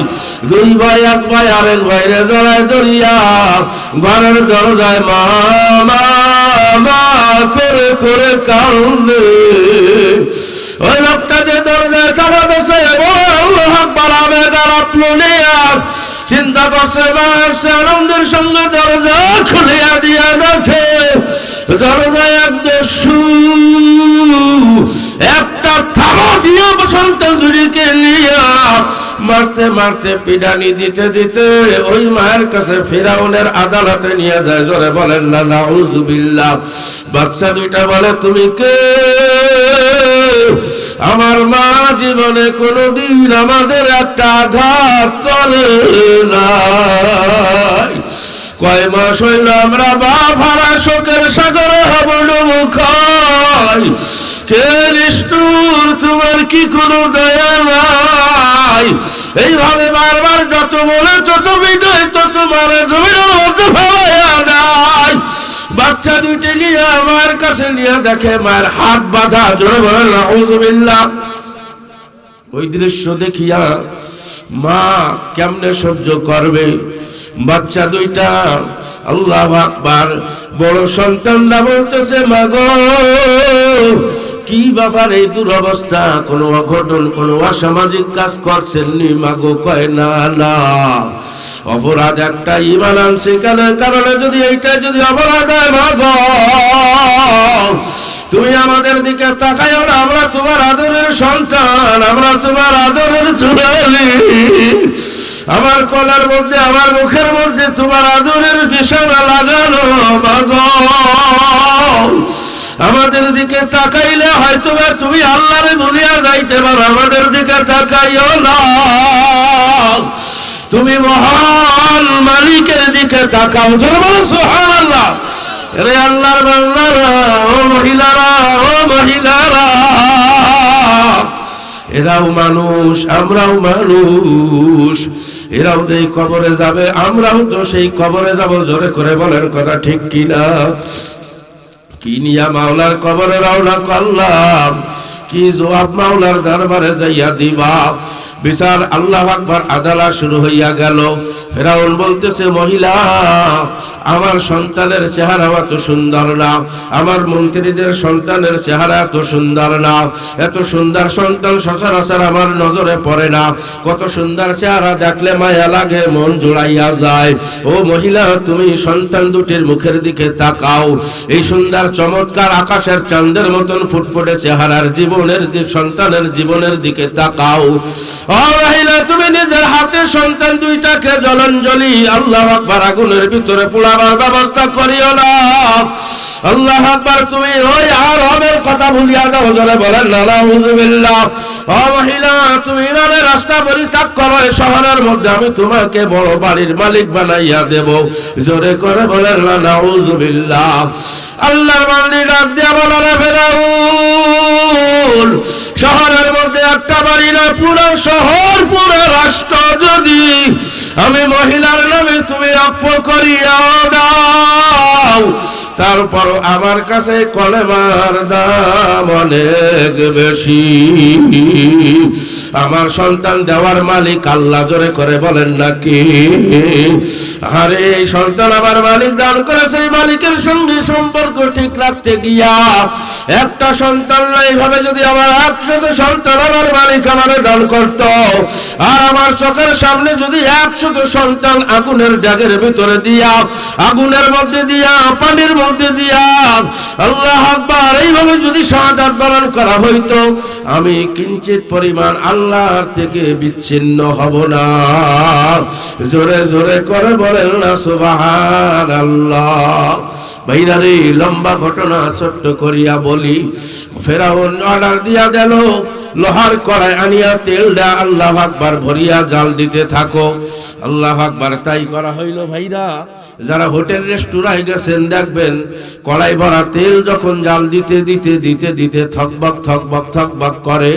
[SPEAKER 1] দুই ভাই, এক ভাই আরেক ভাইরে জড়ায় ধরিয়া ঘরের দরজায় মা মা করে করে কান্দে। ওই লোকটা যে দরজায় চাপা দিয়েছে, আল্লাহু আকবার, আবেদন আপনিয়া চিন্তা করছে। মা সে আনন্দের সঙ্গে দরজা খুলিয়া দিয়া দেখে দরজায় এক দস্যু একটা থাবা দিয়া সন্তান দুটিকে নিয়া মারতে মারতে পিডানি দিতে দিতে ওই মায়ের কাছে ফিরাউনের আদালতে নিয়ে যায়। জোরে বলেন না নাউযুবিল্লাহ। বাচ্চা দুইটা বলে, তুমি কে? আমার মা জীবনে কোনোদিন আমাদের একটা আঘাত করে নাই। কয় মাস হইল আমরা বাপ হারা শোকের সাগরে হাবুডুবু খাই। কে নিষ্ঠুর, তোমার কি কোনো দয়া নাই? এইভাবে বারবার যত বলে তত বিনয় তত মারে জমিনের মধ্যে ফেলাইয়া দেয়। বাচ্চা দুইটি নিয়ে আমার কাছে নিয়ে দেখে মায়ের হাত বাঁধা। জোরে বলেন নাউযুবিল্লাহ। ওই দৃশ্য দেখিয়া মা কেমনে সহ্য করবে? বাচ্চা দুইটা আল্লাহু আকবার। বড় সন্তানরা বলতেছে, মা গো কি ব্যাপার এই দুরবস্থা? কোনো অঘটন কোনো অসামাজিক কাজ করছেননি? মা গো কয় না না, অপরাধ একটা, ঈমান আনছে কারণে যদি এইটা যদি অপরাধ হয় মা গো তুমি আমাদের দিকে তাকাইও না। আমরা তোমার আদরের সন্তান, আমরা তোমার আদরের দুলালি। আমার কলার মধ্যে আমার মুখের মধ্যে তোমার আদরের বিছানা লাগানো মা গো। আমাদের দিকে তাকাইলে হয়তো তুমি আল্লাহরে ভুলিয়া যাইতে পারো, আমাদের দিকে তাকাইও না। তুমি মহান মালিকের দিকে তাকাও। জোরে বলেন সুবহানাল্লাহ। রে আল্লাহর বান্দারা, ও মহিলারা, ও মহিলারা, এরাও মানুষ আমরাও মানুষ। এরাও যেই কবরে যাবে আমরাও তো সেই কবরে যাব। জোরে করে বলেন কথা ঠিক কিনা? কি নিয়া মাওলার কবরে রওনা করলাম, কি জবাব মাওলার দরবারে যাইয়া দিবা? বিচার আল্লাহু আকবার। আদালত শুরু হইয়া গেল। ফেরাউন বলতেছে, মহিলা আমার সন্তানের চেহারা এত সুন্দর না, আমার মন্ত্রীদের সন্তানের চেহারা এত সুন্দর না, এত সুন্দর সন্তান সচরাচর আমার নজরে পড়ে না। কত সুন্দর চেহারা দেখলে মায়া লাগে, মন জুড়াইয়া যায়। ও মহিলা, তুমি সন্তান দুটির মুখের দিকে তাকাও। এই সুন্দর চমৎকার আকাশের চাঁদের মতন ফুটফুটে চেহারার জীবনের সন্তানের জীবনের দিকে তাকাও। ও মহিলা, তুমি নিজের হাতে সন্তান দুইটাকে জলঞ্জলি আল্লাহু আকবার আগুনের ভিতরে পোড়াবার ব্যবস্থা করিও না। আল্লাহু আকবার। তুমি ওই আরবের কথা ভুলিয়া যাও। জোরে বলেন নাউযুবিল্লাহ। ও মহিলা, তুমি ইমানের রাস্তা পরিত্যাগ করো। এই শহরের মধ্যে আমি তোমাকে বড় বাড়ির মালিক বানাইয়া দেব। জোরে করে বলেন নাউযুবিল্লাহ। আল্লাহর বান্দি ডাক দিয়া বলেন, ফেরাউন শহরের মধ্যে একটা বাড়ি না, পুরো শহর পুরো রাষ্ট্র যদি আমি মহিলার নামে তুমি অক্ষ করিয়া দাও, তারপর আমার কাছে কলেমার দাম অনেক বেশি। আমার সন্তান দেওয়ার মালিক আল্লাহ। জোরে করে বলেন নাকি? আরে এই সন্তান আমার মালিক দান করে, সেই মালিকের সঙ্গে সম্পর্ক ঠিক রাখতে গিয়া একটা সন্তান না, এইভাবে যদি আমার 100 সন্তান আমার মালিক আমারে দান করত, আর আমার চোখের সামনে যদি 100 সন্তান আগুনের ডাগের ভিতরে দিয়া, আগুনের মধ্যে দিয়া, পানির মধ্যে দিয়া আল্লাহু আকবার এইভাবে যদি শাহাদাত বরণ করা হইতো, আমি কিঞ্চিত পরিমাণ আল্লাহর থেকে বিচ্ছিন্ন হব না। জোরে জোরে করে বলেন না সুবহানাল্লাহ। ভাইরা রে, লম্বা ঘটনা ছোট্ট করিয়া বলি। ফেরাউন অর্ডার দিয়া গেল, লোহার কড়াই আনিয়া তেল দা আল্লাহু আকবার ভরিয়া জাল দিতে থাকো। আল্লাহু আকবার। তাই করা হইল। ভাইরা, যারা হোটেল রেস্টুরেন্টে গেছেন দেখবেন কড়াই ভরা তেল যখন জাল দিতে দিতে দিতে দিতে থকবক থকবক থকবক করে,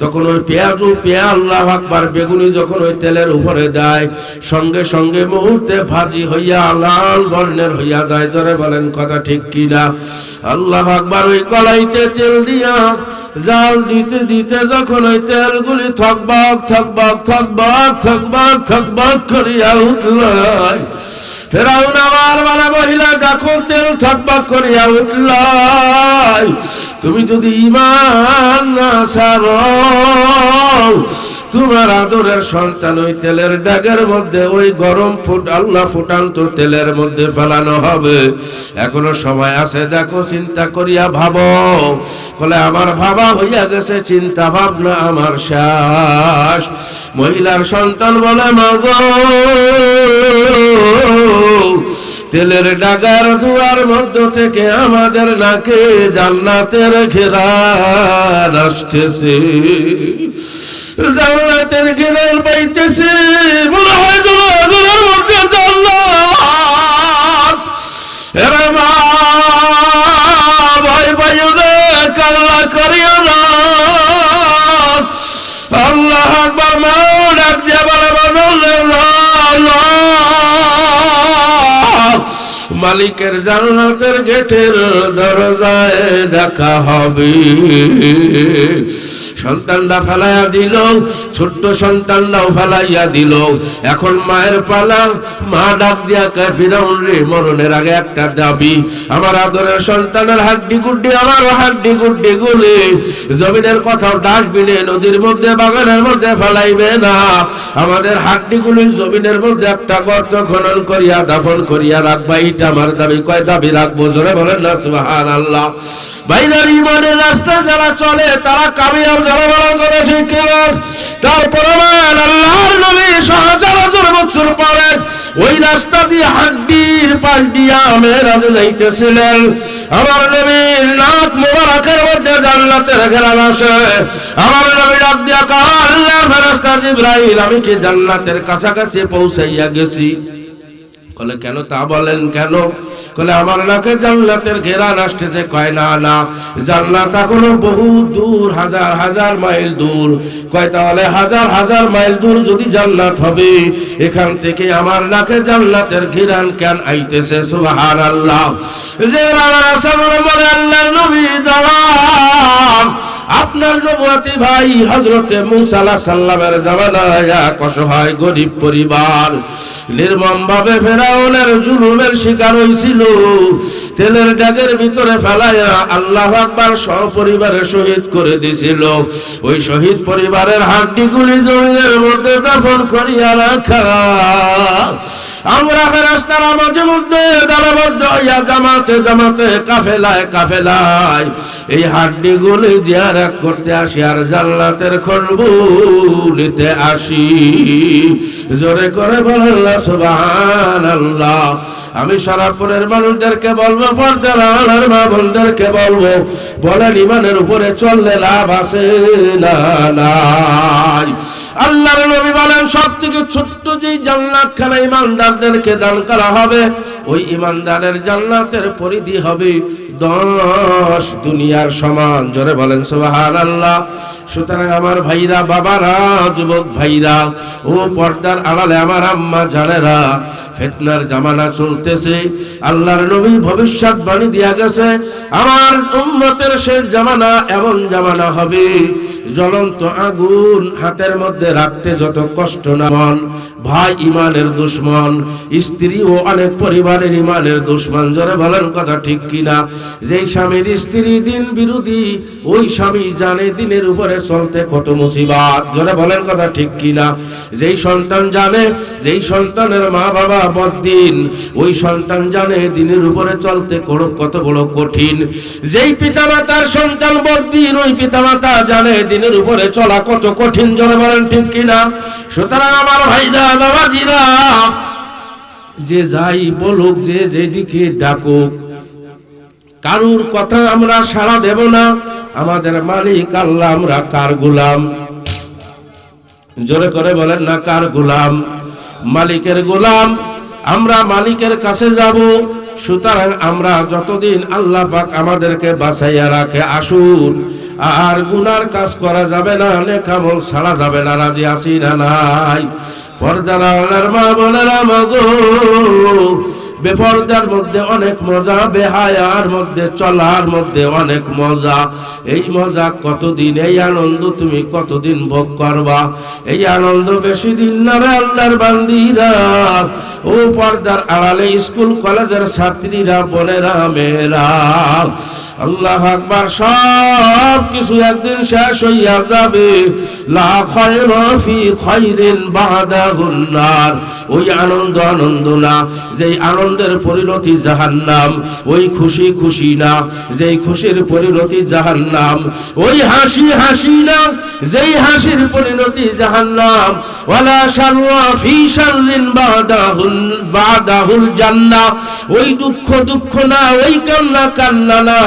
[SPEAKER 1] তখন ওই পেঁয়াজ আল্লাহু আকবার বেগুনি যখন ওই তেলের উপরে যায়, সঙ্গে সঙ্গে মুহূর্তে ভাজি হইয়া লাল বর্ণের হইয়া যায়। ধরে বলেন কথা ঠিক কিনা? আল্লাহু আকবার। ওই কড়াইতে তেল দিয়া জাল দিতে দিতে যখন ওই তেলগুলি থকবক থকবক থকবক থকবক থকবক করিয়া উঠল, ফেরাউন আবার বলে, মহিলা দেখো তেল থকবক করিয়া উঠল, তুমি যদি ঈমান না ছাড়ো তোমার আদরের সন্তান ওই তেলের ডাগের মধ্যে ওই গরম আল্লাহ ফুটান্ত তেলের মধ্যে ফেলানো হবে। এখনো সময় আছে, দেখো চিন্তা করিয়া ভাবো। বলে আমার ভাবা হইয়া গেছে, চিন্তা ভাবনা আমার শেষ। মহিলার সন্তান বলে মাগো, তেলের ডাগার দুয়ার মধ্য থেকে আমাদের নাকে জান্নাতের ঘেরান আসতেছে, জান্নাতের ঘেরান পাইতেছে। মনে হয় জনগণের মধ্যে জান্নাত। এরা মা ভয় পাইও না, কান্না করিও না। আল্লাহ আকবার। মা ডাক দিয়া বলে মালিকের জান্নাতের গেটের দরজায় দেখা হবে। সন্তানটা ফেলাইয়া দিল, ছোট্ট সন্তানটাও ফেলাইয়া দিল। এখন মায়ের পালা। মা ডাক দিয়া কয় ফিরাউন রে, মরণের আগে একটা দাবি, আমার আদরের সন্তানের হাড্ডি গুড্ডি, আমার হাড্ডি গুড্ডি গুলি জমিনের কোথাও ডাস্টবিনে, নদীর মধ্যে, বাগানের মধ্যে ফেলাইবে না। আমাদের হাড্ডি গুলি জমিনের মধ্যে একটা গর্ত খনন করিয়া দাফন করিয়া রাখবা, এটা আমার দাবি। কয় দাবি রাখবো? জোরে বলেন না সুবহানাল্লাহ। বাইরের ইমানের রাস্তায় যারা চলে তারা কামিয়াব, যারা বলা করে ঠিক কিনা। তারপরে আল্লাহর নবী হাজার হাজার বছর পরে ওই রাস্তা দিয়ে হাড্ডির পাশ দিয়া মেরাজে যাইতেছিলেন। আমার নবীর নাক মোবারকের মধ্যে জান্নাতের ঘেরান আসে। আমার নবী ডাক দিয়া কয় আল্লাহর ফেরেশতা জিবরাইল, আমি কি জান্নাতের কাছাকাছি পৌঁছাইয়া গেছি? বলে কেন? তা বলেন কেন? বলে আমার নাকে জান্নাতের ঘেরান আসতেছে। কয় না না, জান্নাত এখনো বহু দূর, হাজার হাজার মাইল দূর। কয় তাহলে হাজার হাজার মাইল দূর যদি জান্নাত হবে, এখান থেকে আমার নাকে জান্নাতের ঘেরান কেন আইতেছে? সুবহানাল্লাহ। যে আমার আসলে বলে আল্লাহর নবী দাঁড়ান, আপনার নবুয়তি ভাই হযরতে মূসা আলাইহিস সালামের জামানায় এক অসহায় গরীব পরিবার নির্মমভাবে ফেরাউনের জুলুমের শিকার হয়েছিল। তেলের ডাগের ভিতরে ফেলাইয়া আল্লাহু আকবার সপরিবারে শহীদ করে দিয়েছিল। ওই শহীদ পরিবারের হাড্ডিগুলি জমিনের মধ্যে দাফন করিয়া রাখা। আমরা ফেরেশতারা মাঝে মধ্যে দলবদ্ধ হইয়া জামাতে জামাতে, কাফেলায় কাফেলায় এই হাড্ডিগুলি জিয়ারত করতে আসি আর জান্নাতের খুশবু নিতে আসি। জোরে করে বলেন সুবহানাল্লাহ। আমি সারাপুরের মানুষদেরকে বলবো, পর্দার আড়ালের মা বোনদেরকে বলবো, বলেন ইমানের উপরে চললে লাভ আছে না নাই? আল্লাহর নবী বলেন সবথেকে ছোট্ট যেই জান্নাত খানা ইমানদারদেরকে দান করা হবে, ওই ইমানদারের জান্নাতের পরিধি হবে 10 দুনিয়ার সমান। জোরে বলেন সুবহানাল্লাহ। সুতরাং আমার ভাইরা, বাবারা, যুবক ভাইরা, ও পর্দার আড়ালে আমার আম্মা জানেরা, ফিতনার জামানা চলতেছে। আল্লাহর নবী ভবিষ্যৎবাণী দিয়া গেছে, আমার উম্মতের শেষ জামানা এমন জামানা হবে, জ্বলন্ত আগুন হাতের মধ্যে রাখতে যত কষ্ট না। ভাই ইমানের দুশমন, স্ত্রীও অনেক পরিবারের ইমানের দুশমন। জোরে বলেন কথা ঠিক কিনা? যেই স্বামীর স্ত্রী দিন বিরোধী, ওই স্বামী জানে দিনের উপরে চলতে কত মুসিবত। জোরে বলেন কথা ঠিক কিনা? যেই সন্তান জানে, যেই সন্তানের মা বাবা বদ্দিন, ওই সন্তান জানে দিনের উপরে চলতে কত বড় কঠিন। যেই পিতামাতার সন্তান বদ্দিন, ওই পিতামাতা জানে দিনের উপরে চলা কত কঠিন। জোরে বলেন ঠিক কিনা? সুতরাং আমার ভাইরা, বাবাজিরা, যে যাই বলুক, যে যেদিকে ডাকুক, কারুর কথা আমরা সাড়া দেব না। আমাদের মালিক আল্লাহ, আমরা কার গোলাম? জোরে করে বলেন না, কার গোলাম? মালিকের গোলাম। আমরা মালিকের কাছে যাব। সুতরাং আমরা যতদিন আল্লাহ পাক আমাদেরকে বাঁচাইয়া রাখে, আসুন। আর গুনার কাজ করা যাবে না, নেক আমল ছাড়া যাবে না। রাজি আছি না নাই? পর্দার আড়ালের মা বোনেরা, মাগো বেপরদার মধ্যে অনেক মজা, বেহায়ার মধ্যে চলার মধ্যে অনেক মজা। এই মজা কতদিন, এই আনন্দ তুমি কতদিন ভোগ করবা? এই আনন্দ বেশি দিন না রে আল্লাহর বান্দীরা। ও পর্দার আড়ালে স্কুল কলেজের ছাত্রীরা, বোনেরা, মেয়েরা, আল্লাহু আকবার, সব কিছু একদিন শেষ হইয়া যাবে। লা খায়রা ফি খায়রিন বাদাহুন নার। ওই আনন্দ আনন্দ না, যেই আনন্দের পরিণতি জাহান্নাম। ওই খুশি খুশি না, যেই খুশির পরিণতি জাহান্নাম। ওই হাসি হাসি না, যেই হাসির পরিণতি জাহান্নাম। ওয়ালা শাররা ফি শাররিন বাদাহুল জান্নাহ। ওই দুঃখ দুঃখ না, ওই কান্না কান্না না,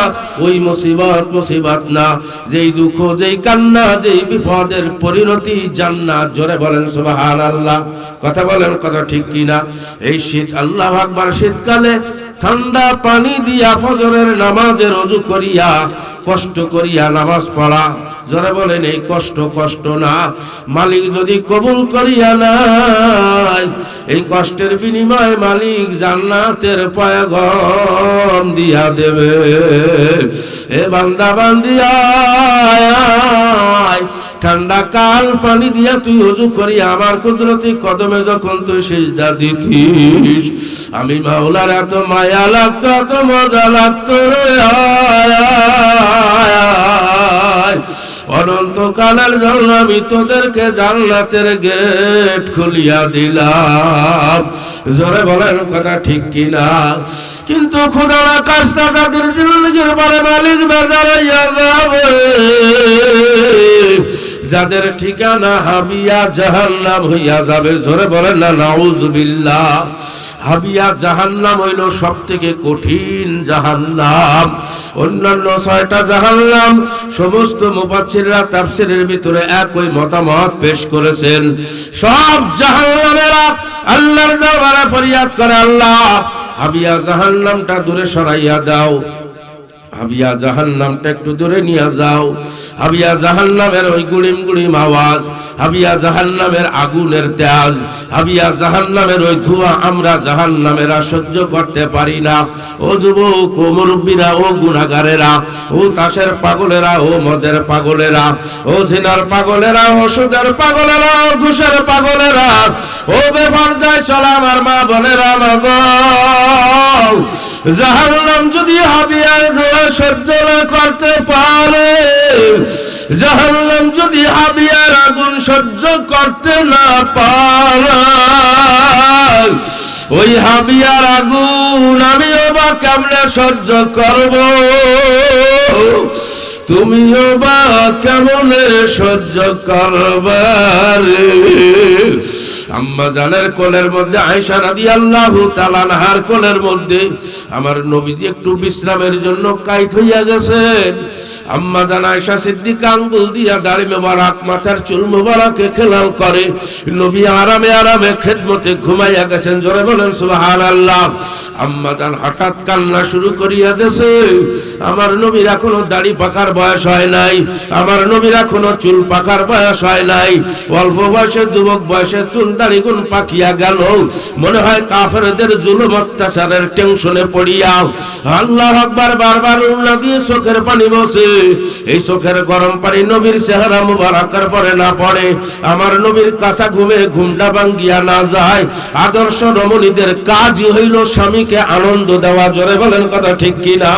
[SPEAKER 1] ওই মুসিবত মুসিবত না, যেই দুঃখ, যেই কান্না, যেই বিপদের পরিণতি জান্নাত। জোরে বলেন সুবহানাল্লাহ। কথা বলেন, কথা ঠিক কিনা? এই শীত, আল্লাহু আকবার, শীতকালে ঠান্ডা পানি দিয়া ফজরের নামাজের ওযু করিয়া কষ্ট করিয়া নামাজ পড়া। জোরে বলেন, এই কষ্ট কষ্ট না। মালিক যদি কবুল করিয়া নাই, এই কষ্টের বিনিময়ে মালিক জান্নাতের পয়গাম দিয়া দেবে। এ বান্দা বান্দি আয়, ঠান্ডা কাল পানি দিয়া তুই ওযু করি আমার কুদরতি কদমে যখন তুই সিজদা দিতিস, আমি মাওলার এত মায়া লাগতো, এত মজা লাগতো রে। অনন্তকালের জন্য আমি তোদেরকে জান্নাতের গেট খুলিয়া দিলাম। জোরে বলেন, কথা ঠিক কিনা? কিন্তু খোদা আকাশটা তাদের জিন্দেগির পরে মালিক বেজার হইয়া যাবে, যাদের ঠিকানা হাবিয়া জাহান্নাম হইয়া যাবে। জোরে বলেন না নাউজুবিল্লাহ। হাবিয়া জাহান্নাম হইল সব থেকে কঠিন জাহান্নাম। অন্যান্য 6টা জাহান্নাম সমস্ত মুফাসসিররা তাফসীরের ভিতরে একই মতামত পেশ করেছেন। সব জাহান্নামেরা আল্লাহর দরবারে ফরিয়াদ করে, আল্লাহ হাবিয়া জাহান্নামটা দূরে সরাইয়া দাও, হাবিয়া জাহান্নামটা একটু দূরে নিয়ে যাও। হাবিয়া জাহান্নামের ওই গুড়িম গুড়িম আওয়াজ, হাবিয়া জাহান্নামের আগুনের তেজ, হাবিয়া জাহান্নামের ওই ধোঁয়া আমরা জাহান্নামেরা সহ্য করতে পারি না। ও যুবক, ও মুরব্বীরা, ও গুনাহগারেরা, ও তাসের পাগলেরা, ও মদের পাগলেরা, ও জিনার পাগলেরা, ও সুদের পাগলেরা, ও ঘুষের পাগলেরা, ও বেপরদায় চলা আমার মা বোনেরা, মাগো, জাহান্নাম যদি হাবিয়ার ধোঁয়া সহ্য না করতে পারে, জাহান্নাম যদি হাবিয়ার আগুন সহ্য করতে না পারে, ওই হাবিয়ার আগুন আমিও বা কেমনে সহ্য করব, তুমিও বা কেমনে সহ্য করবে। আম্মা জানের কোলের মধ্যে আয়েশা রাদিয়াল্লাহু তাআলা আনহার কোলের মধ্যে আমার নবীজি একটু বিশ্রামের জন্য কাইত হইয়া গেছেন। আম্মা জান আয়েশা সিদ্দিকা আঙ্গুল দিয়া দাড়ি মোবারক, মাথার চুল মোবারকে খেলাল করে নবী আরামে আরামে খেদমতে ঘুমাইয়া গেছেন। জোরে বলেন সুবহানাল্লাহ। আম্মা জান হঠাৎ কান্না শুরু করিয়া দিয়েছে। আমার নবীর এখনো দাড়ি পাকার বয়স হয় নাই, আমার নবীর এখনো চুল পাকার বয়স হয় নাই। অল্প বয়সে, যুবক বয়সে চুল দাড়ি গুণ পাকিয়া গেল। মনে হয় কাফেরদের জুলুম অত্যাচারের টেনশনে পড়িয়া আল্লাহু আকবার বারবার উল্লা দিয়ে চোখের পানি বসে। এই চোখের গরম পানি নবীর চেহারা মুবারকের পরে না পড়ে, আমার নবীর কাঁচা ঘুমে ঘুমটা ভাঙ্গিয়া না যায়। আদর্শ রমণীদের কাজই হইল স্বামীকে আনন্দ দেওয়া। জোরে বলেন, কথা ঠিক কিনা?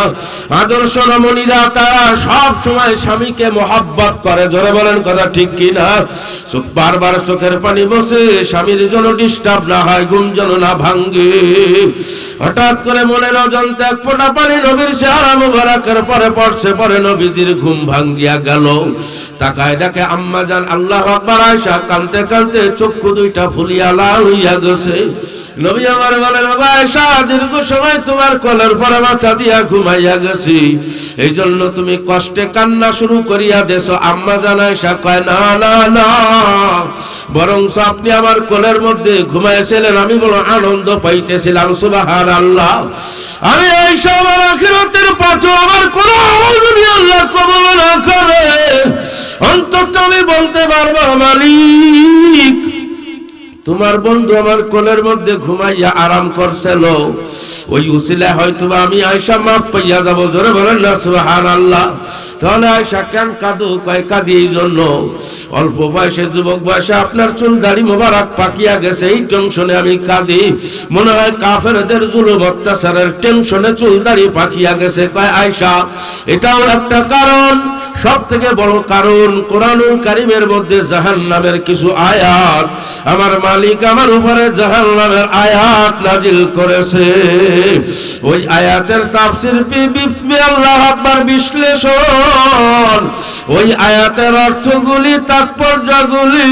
[SPEAKER 1] আদর্শ রমণীরা তারা সব সময় স্বামীকে মহব্বত করে। জোরে বলেন, কথা ঠিক কিনা? চোখ বারবার চোখের পানি বসে, স্বামীর জন্য ডিস্টার্ব না হয়, ঘুম যেন না ভাঙ্গে। হঠাৎ করে মনের অজান্তে এক ফোঁটা পানি নবীর চেহারা মুবারকের পরে পড়ছে, পরে নবীজির ঘুম ভাঙ্গিয়া গেল। তাকায় দেখে আম্মা জান আল্লাহু আকবার আয়েশা কাঁদতে কাঁদতে চক্ষু দুইটা ফুলিয়া লাল হইয়া গেছে। নবী আমার বলেন, আয়েশা দীর্ঘ সময় তোমার কোলের পরে মাথা দিয়া ঘুমাইয়া গেছি, এই জন্য তুমি কষ্টে কান্না শুরু করিয়া দেছো। আম্মা জান আয়েশা কয়, না না না, বরং আপনি আমার কোলের মধ্যে ঘুমাইছিলেন, আমি বড় আনন্দ পাইতেছিলাম। সুবহানাল্লাহ। আমি এই সব আখিরাতের পাথর আমার কোন আমল যদি আল্লাহ কবুল না করে, অন্তত আমি বলতে পারবো মালিক তোমার বন্ধু আমার কোলের মধ্যে ঘুমাইয়া আরাম করছিল, ওই উসিলা হয়তোবা আমি আয়েশা মাফ পাইয়া যাব। জোরে বলেন না সুবহানাল্লাহ। তাহলে আয়েশা কেন কাঁদো? কয় কাঁদি এই জন্য, অল্প বয়সে, যুবক বয়সে আপনার চুল দাড়ি মোবারক পাকিয়া গেছে, এই টেনশনে আমি কাঁদি। মনে হয় কাফেরদের জুলুম অত্যাচারের টেনশনে চুল দাড়ি পাকিয়া গেছে। কয় আয়েশা এটাও একটা কারণ, সব থেকে বড় কারণ কোরআনুল কারীমের মধ্যে জাহান্নামের কিছু আয়াত, আমার মালিক আমার উপরে জাহান্নামের আয়াত নাজিল করেছে। ওই আয়াতের তাফসীর বিসমি আল্লাহু আকবার বিশ্লেষণ, ওই আয়াতের অর্থগুলি তাৎপর্যগুলি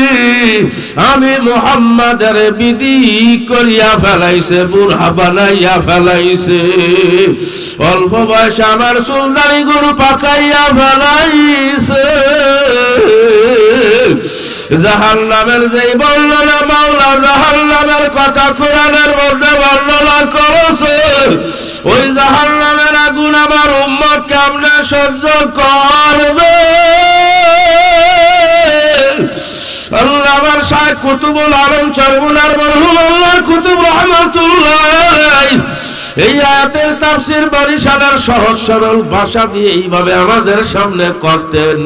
[SPEAKER 1] আমি মুহাম্মাদের বিধি করিয়া ফেলাইছে, বুড়া বানাইয়া ফেলাইছে। অল্প বয়সে আমার চুলদারি গুরু পাকাইয়া ফেলাইছে। জাহান্নামের যেই বর্ণনা মাওলা জাহান্নামের কথা কোরআনের মধ্যে বর্ণনা করেছে, ওই জাহান্নামের আগুন আমার উম্মত কেমনে সহ্য করবে? আল্লাহ আমার শাইখ কুতুবুল আলম চরমুনার মরহুম আল্লাহর কুতুব রহমাতুল্লাহ আলাইহি এই আয়াতের তাফসীর বরিশালের সহজ সরল ভাষা দিয়ে এইভাবে আমাদের সামনে করতেন।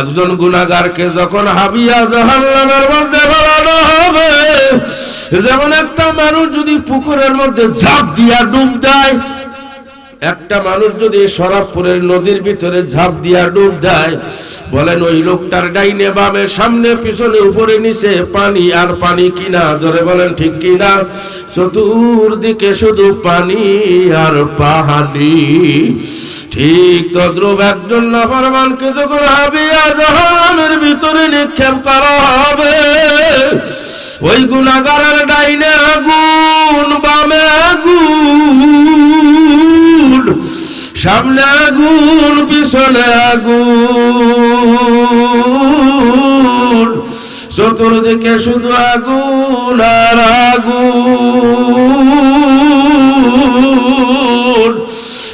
[SPEAKER 1] একজন গুনাহগারকে যখন হাবিয়া জাহান্নামের মধ্যে ফেলানো হবে, যেমন একটা মানুষ যদি পুকুরের মধ্যে ঝাঁপ দিয়া ডুব দেয়, একটা মানুষ যদি শরাবপুরের নদীর ভিতরে ঝাঁপ দিয়া ডুব দেয়, বলেন ওই লোকটার ডাইনে বামে সামনে পিছনে উপরে নিচে পানি আর পানি কিনা? জোরে বলেন ঠিক কিনা? চতুর্দিকে শুধু পানি আর পানি। ঠিক তদ্রূপ একজন নাফরমানকে যখন হাবিয়া জাহান্নামের ভিতরে নিক্ষেপ করা হবে, ওই গুনাহগারের ডাইনে আগুন, বামে আগুন, সামনে আগুন, পিছনে আগুন, চতুর্দিকে শুধু আগুন আর আগুন।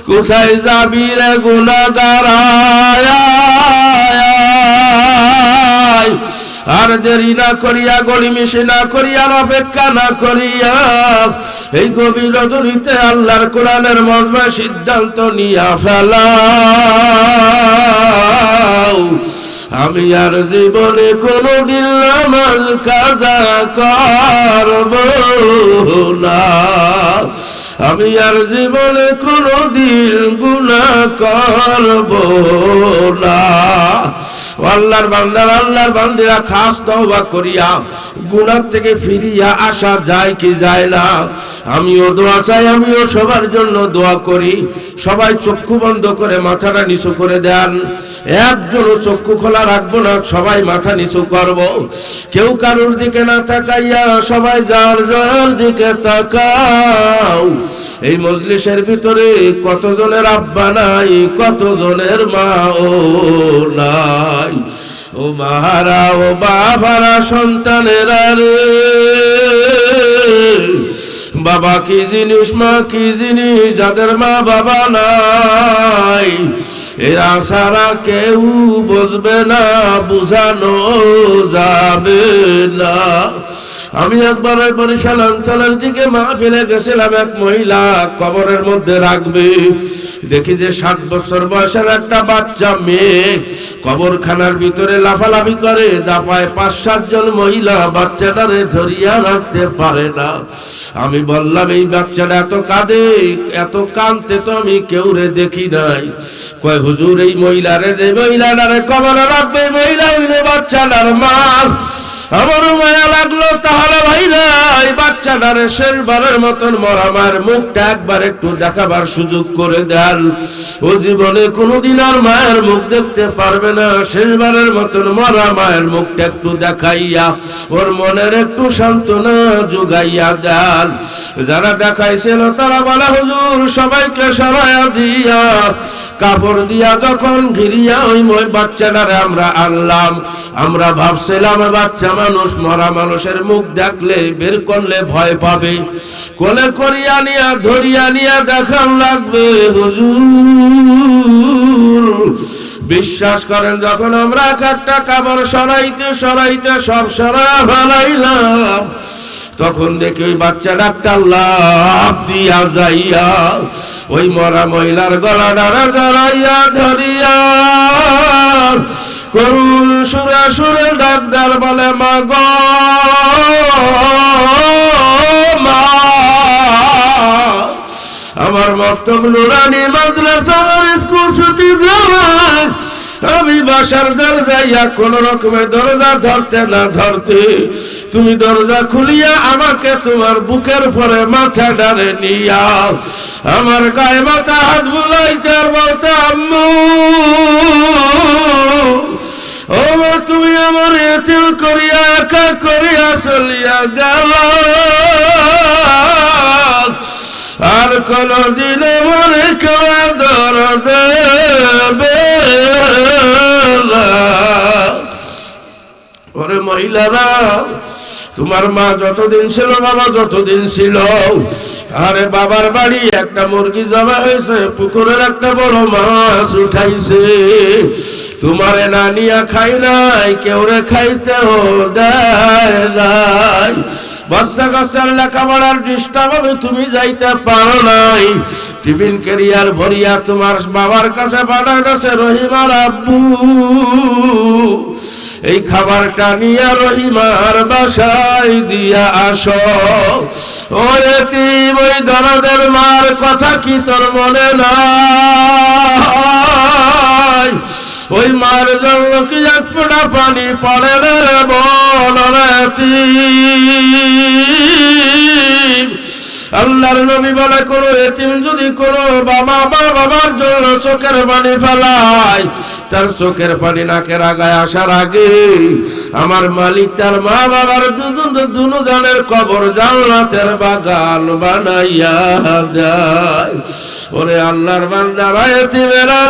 [SPEAKER 1] কোথায় যাবি রে গুনাহগার? আর দেরি না করিয়া, গড়িমিশি না করিয়া, অপেক্ষা না করিয়া এই গভীর রজনীতে আল্লাহর কোরআনের মর্মে সিদ্ধান্ত নিয়া ফেলাও, আমি আর জীবনে কোনদিন নামাজ কাজা করব না, আমি আর জীবনে কোনদিন গুনাহ করব না। আল্লাহর বান্দারা, আল্লাহর বান্দিরা খাস তওবা করিয়া গুনাহ থেকে ফিরিয়া আসা যায় কি যায় না? আমিও দোয়া চাই, আমিও সবার জন্য দোয়া করি। সবাই চক্ষু বন্ধ করে মাথাটা নিচু করে দেন। একজনও চক্ষু খোলা রাখবো না, সবাই মাথা নিচু করব। কেউ কারোর দিকে না তাকাইয়া সবাই যার যার দিকে তাকাও। এই মজলিসের ভিতরে কতজনের আব্বা নাই, কতজনের মা ও নাই। ও মাহারা, ও বাবারা, সন্তানেরা রে, বাবা কি জিনিস, মা কি জিনিস, যাদের মা বাবা নাই, এরা সারা কেউ বুঝবে না, বুঝানো যাবে না। আমি একবার ওই বরিশাল অঞ্চলের দিকে মাহফিলে গেছিলাম, এক মহিলা কবরের মধ্যে রাখবে, দেখি যে 7 বছর বয়সের একটা বাচ্চা মেয়ে কবরখানার ভিতরে লাফালাফি করে, দাফায় 5-7 জন মহিলা বাচ্চাটারে ধরিয়া রাখতে পারে না। আমি বললাম এই বাচ্চাটা এত কাঁদে, এত কাঁদতে তো আমি কেউ রে দেখি নাই। কয় হুজুর এই মহিলারে, যে মহিলাটারে কবরে রাখবে, মহিলা হইল বাচ্চাটার মা। আমারও মায়া লাগলো। তাহলে ভাইরা এই বাচ্চাটারে শেষবারের মতন মরা মায়ের মুখটা একবার একটু দেখাবার সুযোগ করে দেন। ও জীবনে কোনোদিন আর মায়ের মুখ দেখতে পারবে না, শেষবারের মতন মরা মায়ের মুখটা একটু দেখাইয়া ওর মনের একটু সান্ত্বনা জোগাইয়া দেন। যারা দেখাইছিল তারা বলে হুজুর সবাইকে সরাইয়া দিয়া কাপড় দিয়া যখন ঘিরিয়া ওই বাচ্চাটারে আমরা আনলাম, আমরা ভাবছিলাম বাচ্চা মানুষ, মরা মানুষের মুখ দেখলে বের করলে ভয় পাবে, কোলে করিয়া নিয়া ধরিয়া নিয়া দেখান লাগবে। হুজুর বিশ্বাস করেন, যখন আমরা একটা কাপড় সরাইতে সরাইতে সব সরা ফেলাইলাম, তখন দেখি ওই বাচ্চাটা একটা লাফ দিয়া যাইয়া ওই মরা মহিলার গলাটা জড়াইয়া ধরিয়া করুণ সুরে সুরে ডাকদার বলে, মা গো মা, আমার মক্তব নুরানি মাদ্রাসার স্কুল ছুটি দেওয়া, আমি বাসার দরজাইয়া কোন রকমের দরজা ধরতে না ধরতে তুমি দরজা খুলিয়া আমাকে তোমার বুকের উপরে মাথা ডারে নিয়া আমার গায়ে মাথা হাত বুলাইতে আর বলতে, আম্মু ও মা, তুমি আমার এতিম করিয়া একা করিয়া চলিয়া গেল, আর কোনদিন মনে কেউ দরদ দেবে না। ওরে মহিলারা, তোমার মা যতদিন ছিল, বাবা যতদিন ছিল, আরে বাবার বাড়ি একটা মুরগি জমা হয়েছে, পুকুরের একটা বড় মাছ উঠাইছে, তোমারে না নিয়া খাই নাই, কেউ রে খাইতেও দেয় নাই, বাচ্চা কাচ্চার লেখাপড়ার ডিস্টার্ব হবে, তুমি যাইতে পারো নাই, টিফিন ক্যারিয়ার ভরিয়া তোমার বাবার কাছে পাঠায় গেছে রহিমার আব্বু, এই খাবারটা নিয়ে রহিমার বাসায় দিয়া আসো। ওই এতিম ওই দরদের মার কথা কি তোর মনে নাই? ওই মার জন্য কি এক ফোঁটা পানি পড়ে না রে বল এতিম? আল্লাহর নবী বলে, কোন এতিম যদি কোন বাবার জন্য চোখের পানি ফেলায়, তার চোখের পানি নাকের আগায় আসার আগে আমার মালিক তার মা বাবার দুজনের কবর জান্নাতের বাগান বানাইয়া দেয়। ওরে আল্লাহর বান্দারা, এতিমেরা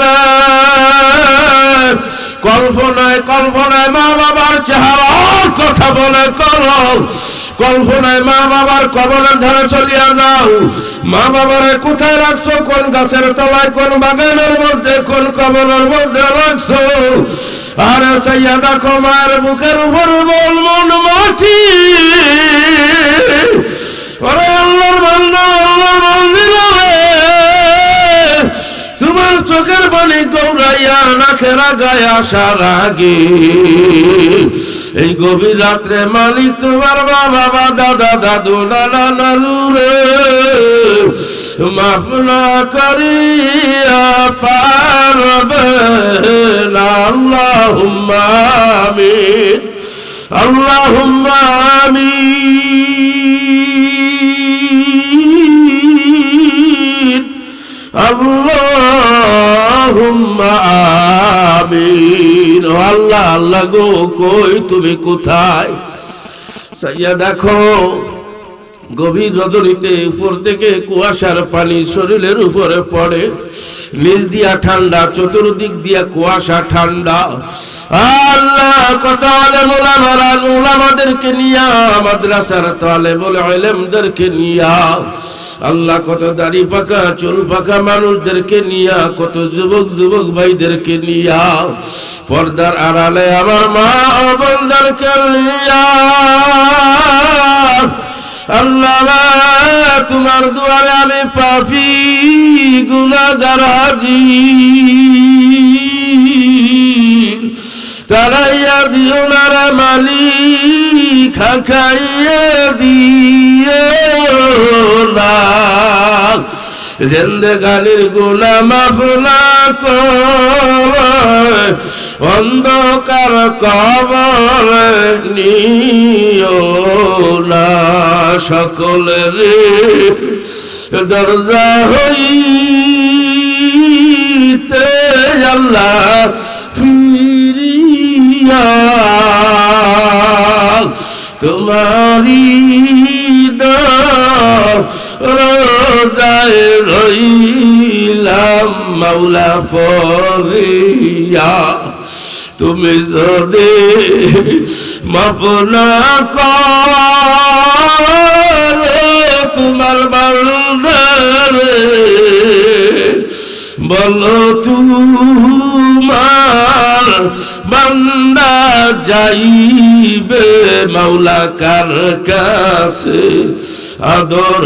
[SPEAKER 1] কল্পনায় কল্পনায় মা বাবার চেহারার কথা বলে করো, কল্পনায় মা বাবার কবরের ধারে চলিয়া যাও, মা বাবারে কোথায় রাখছো, কোন গাছের তলায়, কোন বাগানের মধ্যে, কোন কবরের মধ্যে রাখছো, আরে সাইয়া দেখো মায়ের বুকের উপর বল মন মাটি। ওরে আল্লাহর বান্দা, আল্লাহর বান্দিরা রে, তোমার চোখের পানি গৌরাইয়া নাকের আগায় আসার আগে এই গভীর রাত্রে মালিক তোমার বাবা দাদা দাদু নানা নানু রে মাফ না করিয়া পারবে না। আল্লাহুম্মা আমিন, আল্লাহুম্মা আমিন, আল্লাহুম্মা আমিন। আল্লাহ আল্লাহ গো, কই তুমি কোথায়? সাইয়া দেখো গভীর রজনীতে উপর থেকে কুয়াশার পানি শরীরের উপরে পড়ে, নিচ দিয়া ঠান্ডা, চতুর্দিক দিয়া কুয়াশা ঠান্ডা। আল্লাহ কত আলেম ওলামারা, ওলামাদেরকে নিয়া, মাদ্রাসার তালেবুল ইলমদেরকে নিয়া, আল্লাহ কত দাড়ি পাকা চুল পাকা মানুষদেরকে নিয়া, কত যুবক যুবক ভাইদেরকে নিয়া, পর্দার আড়ালে আমার মা বোনদেরকে নিয়া, আল্লাহ তোমার দুয়ারে আমি পাপী গুনাহগার হাজির, তারাইয়া দিও না রে মালিক, খাইয়ে দিও না, জিন্দেগানির গুনাহ মাফ না করে অন্ধকার কবরে নিও না, সকলের দরজা হইতে আল্লাহ ফিরিয়া তোমারি রোজায় রইলাম মাওলা পরিয়া, তুমি যদি মাফ না করো তোমার বান্দারে, বলো তোমার বান্দা যাইবে মাওলা কার কাছে আদর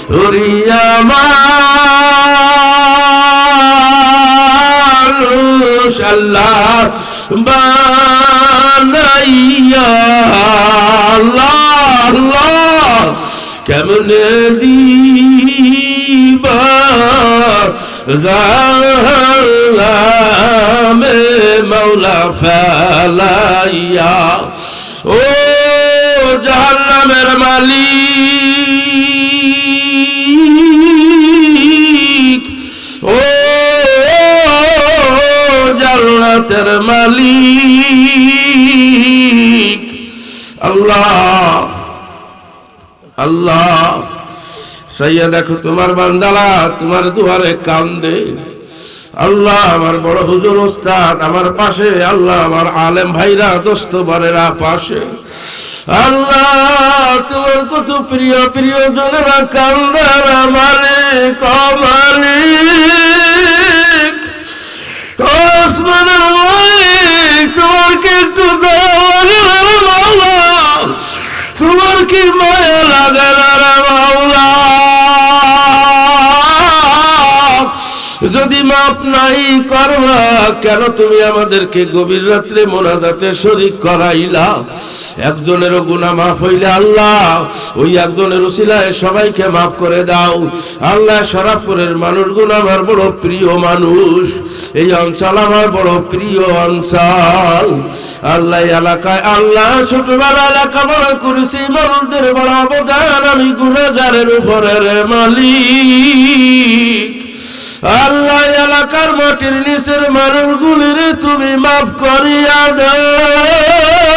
[SPEAKER 1] করিয়া মানুষ আল্লাহ বানাইয়া আল্লাহ আল্লাহ কেমনে দিবা জালামে মাওলা ফেলাইয়া ও জাহান্নামের মালিক ও জান্নাতের মালিক আল্লাহ আল্লাহ সাইয়া দেখো তোমার বান্দারা তোমার দুয়ারে কান্দে আল্লাহ আমার বড় হুজুর ওস্তাদ আমার পাশে আল্লাহ আমার আলেম ভাইরা দোস্ত বরেরা পাশে আল্লাহ তোমার কত প্রিয় প্রিয় জনেরা কান্দারা মালিক মালিক আসমানের মালিক তোমার কি একটু তোমার কি মায়া লাগে না রে মাওলা যদি মাফ নাই করবা কেন তুমি আমাদেরকে গভীর রাত্রে মোনাজাতে শরীক করাইলা একজনেরও গুনাহ মাফ হইলে আল্লাহ ওই একজনের উসিলায় সবাইকে মাফ করে দাও আল্লাহ শরাফপুরের মানুষগুলো আমার বড় প্রিয় মানুষ এই অঞ্চল আমার বড় প্রিয় অঞ্চল আল্লাহ এলাকায় আল্লাহ ছোটবেলা লেখাপড়া করেছি মানুষদের বড় অবদান আমি গুনাহগারের উপরের মালিক আল্লাহ এলাকার মাটির নিচের মানুষগুলির তুমি মাফ করিয়া দাও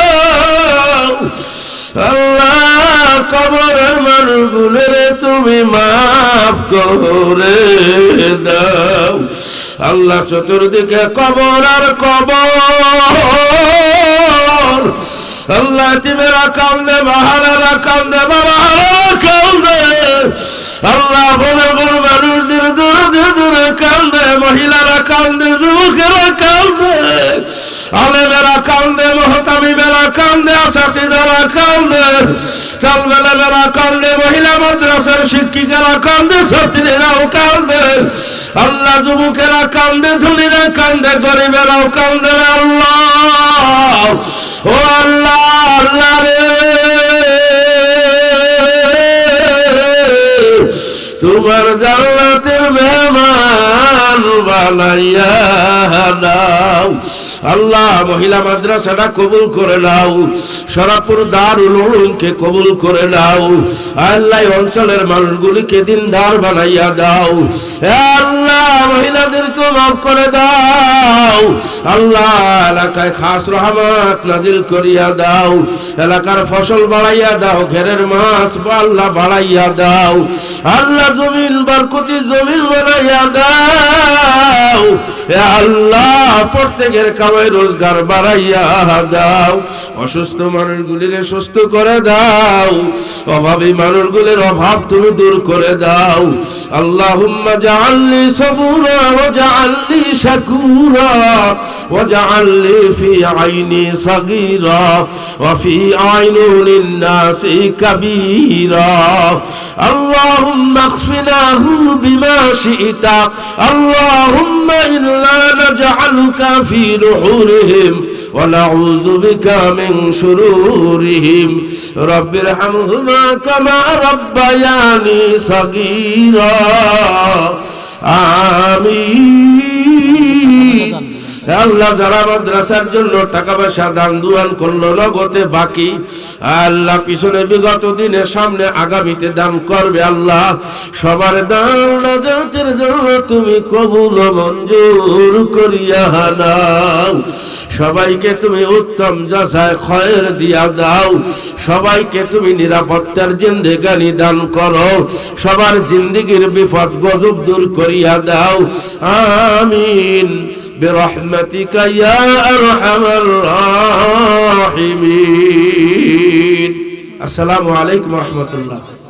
[SPEAKER 1] আল্লাহ কবরের মানুষগুলির তুমি মাফ করে দাও আল্লাহ চতুর্দিকে কবর আর কবর আল্লাহ তিমেরা কান্দে বাহারা কান্দে বাবারা কান্দে আল্লাহ বলে বলে মানুষদের দূরে দূরে কান্দে মহিলারা কান্দে যুবকেরা কান্দে আলেমেরা কান্দে মহতামিমেরা কান্দে আসাতিজারা কান্দে চালবেলেরা কান্দে মহিলা মাদ্রাসার শিক্ষিকারা কান্দে ছাত্রীরাও কান্দে আল্লাহ যুবকেরা কান্দে ধনীরা কান্দে গরিবেরাও কান্দে আল্লাহ ও আল্লাহ আল্লাহ রে তোমার জান্নাতের মেহমান বানাইয়া দাও আল্লাহ মহিলা মাদ্রাসাটা কবুল করে নাও শরাফপুর দারুল উলুমকে কবুল করে নাও আল্লাহ অঞ্চলের মানুষগুলিকে দিনদার বানাইয়া দাও হে আল্লাহ মহিলাদেরকে মাফ করে দাও আল্লাহ এলাকায় খাস রহমত নাজিল করিয়া দাও এলাকার ফসল বাড়াইয়া দাও ঘেরের মাছ আল্লাহ বাড়াইয়া দাও আল্লাহ জমিন বরকতি জমিন বানাইয়া দাও হে আল্লাহ প্রত্যেকের কামাই রোজগার বাড়াইয়া দাও অসুস্থ মানুষগুলির সুস্থ করে দাও অভাবী মানুষগুলির অভাব তুমি দূর করে দাও আল্লাহুম্মা জাআলনি সাবুরা ওয়া জাআলনি শাকুরা ওয়া জাআলনি ফি আইনি সাগীরা ওয়া ফি আইনুন নাসি কাবীরা আল্লাহুম্মা اغفناه بما شئت اللهم إنا نجعلك في نحورهم ونعوذ بك من شرورهم رب ارحمهما كما ربياني صغيرا آمين আল্লাহ যারা মাদ্রাসার জন্য টাকা পয়সা দান দুয়ান করলো নগদে বাকি আল্লাহ পিছনে বিগত দিনে সামনে আগামীতে দান করবে আল্লাহ সবার দান নাজাতের জন্য তুমি কবুল মঞ্জুর করিয়া নাও সবাইকে তুমি উত্তম জাযায়ে খয়ের দিয়া দাও সবাইকে তুমি নিরাপত্তার জিন্দেগানি দান করো সবার জিন্দেগির বিপদ গজব দূর করিয়া দাও আমিন برحمتك يا أرحم الراحمين السلام عليكم ورحمة الله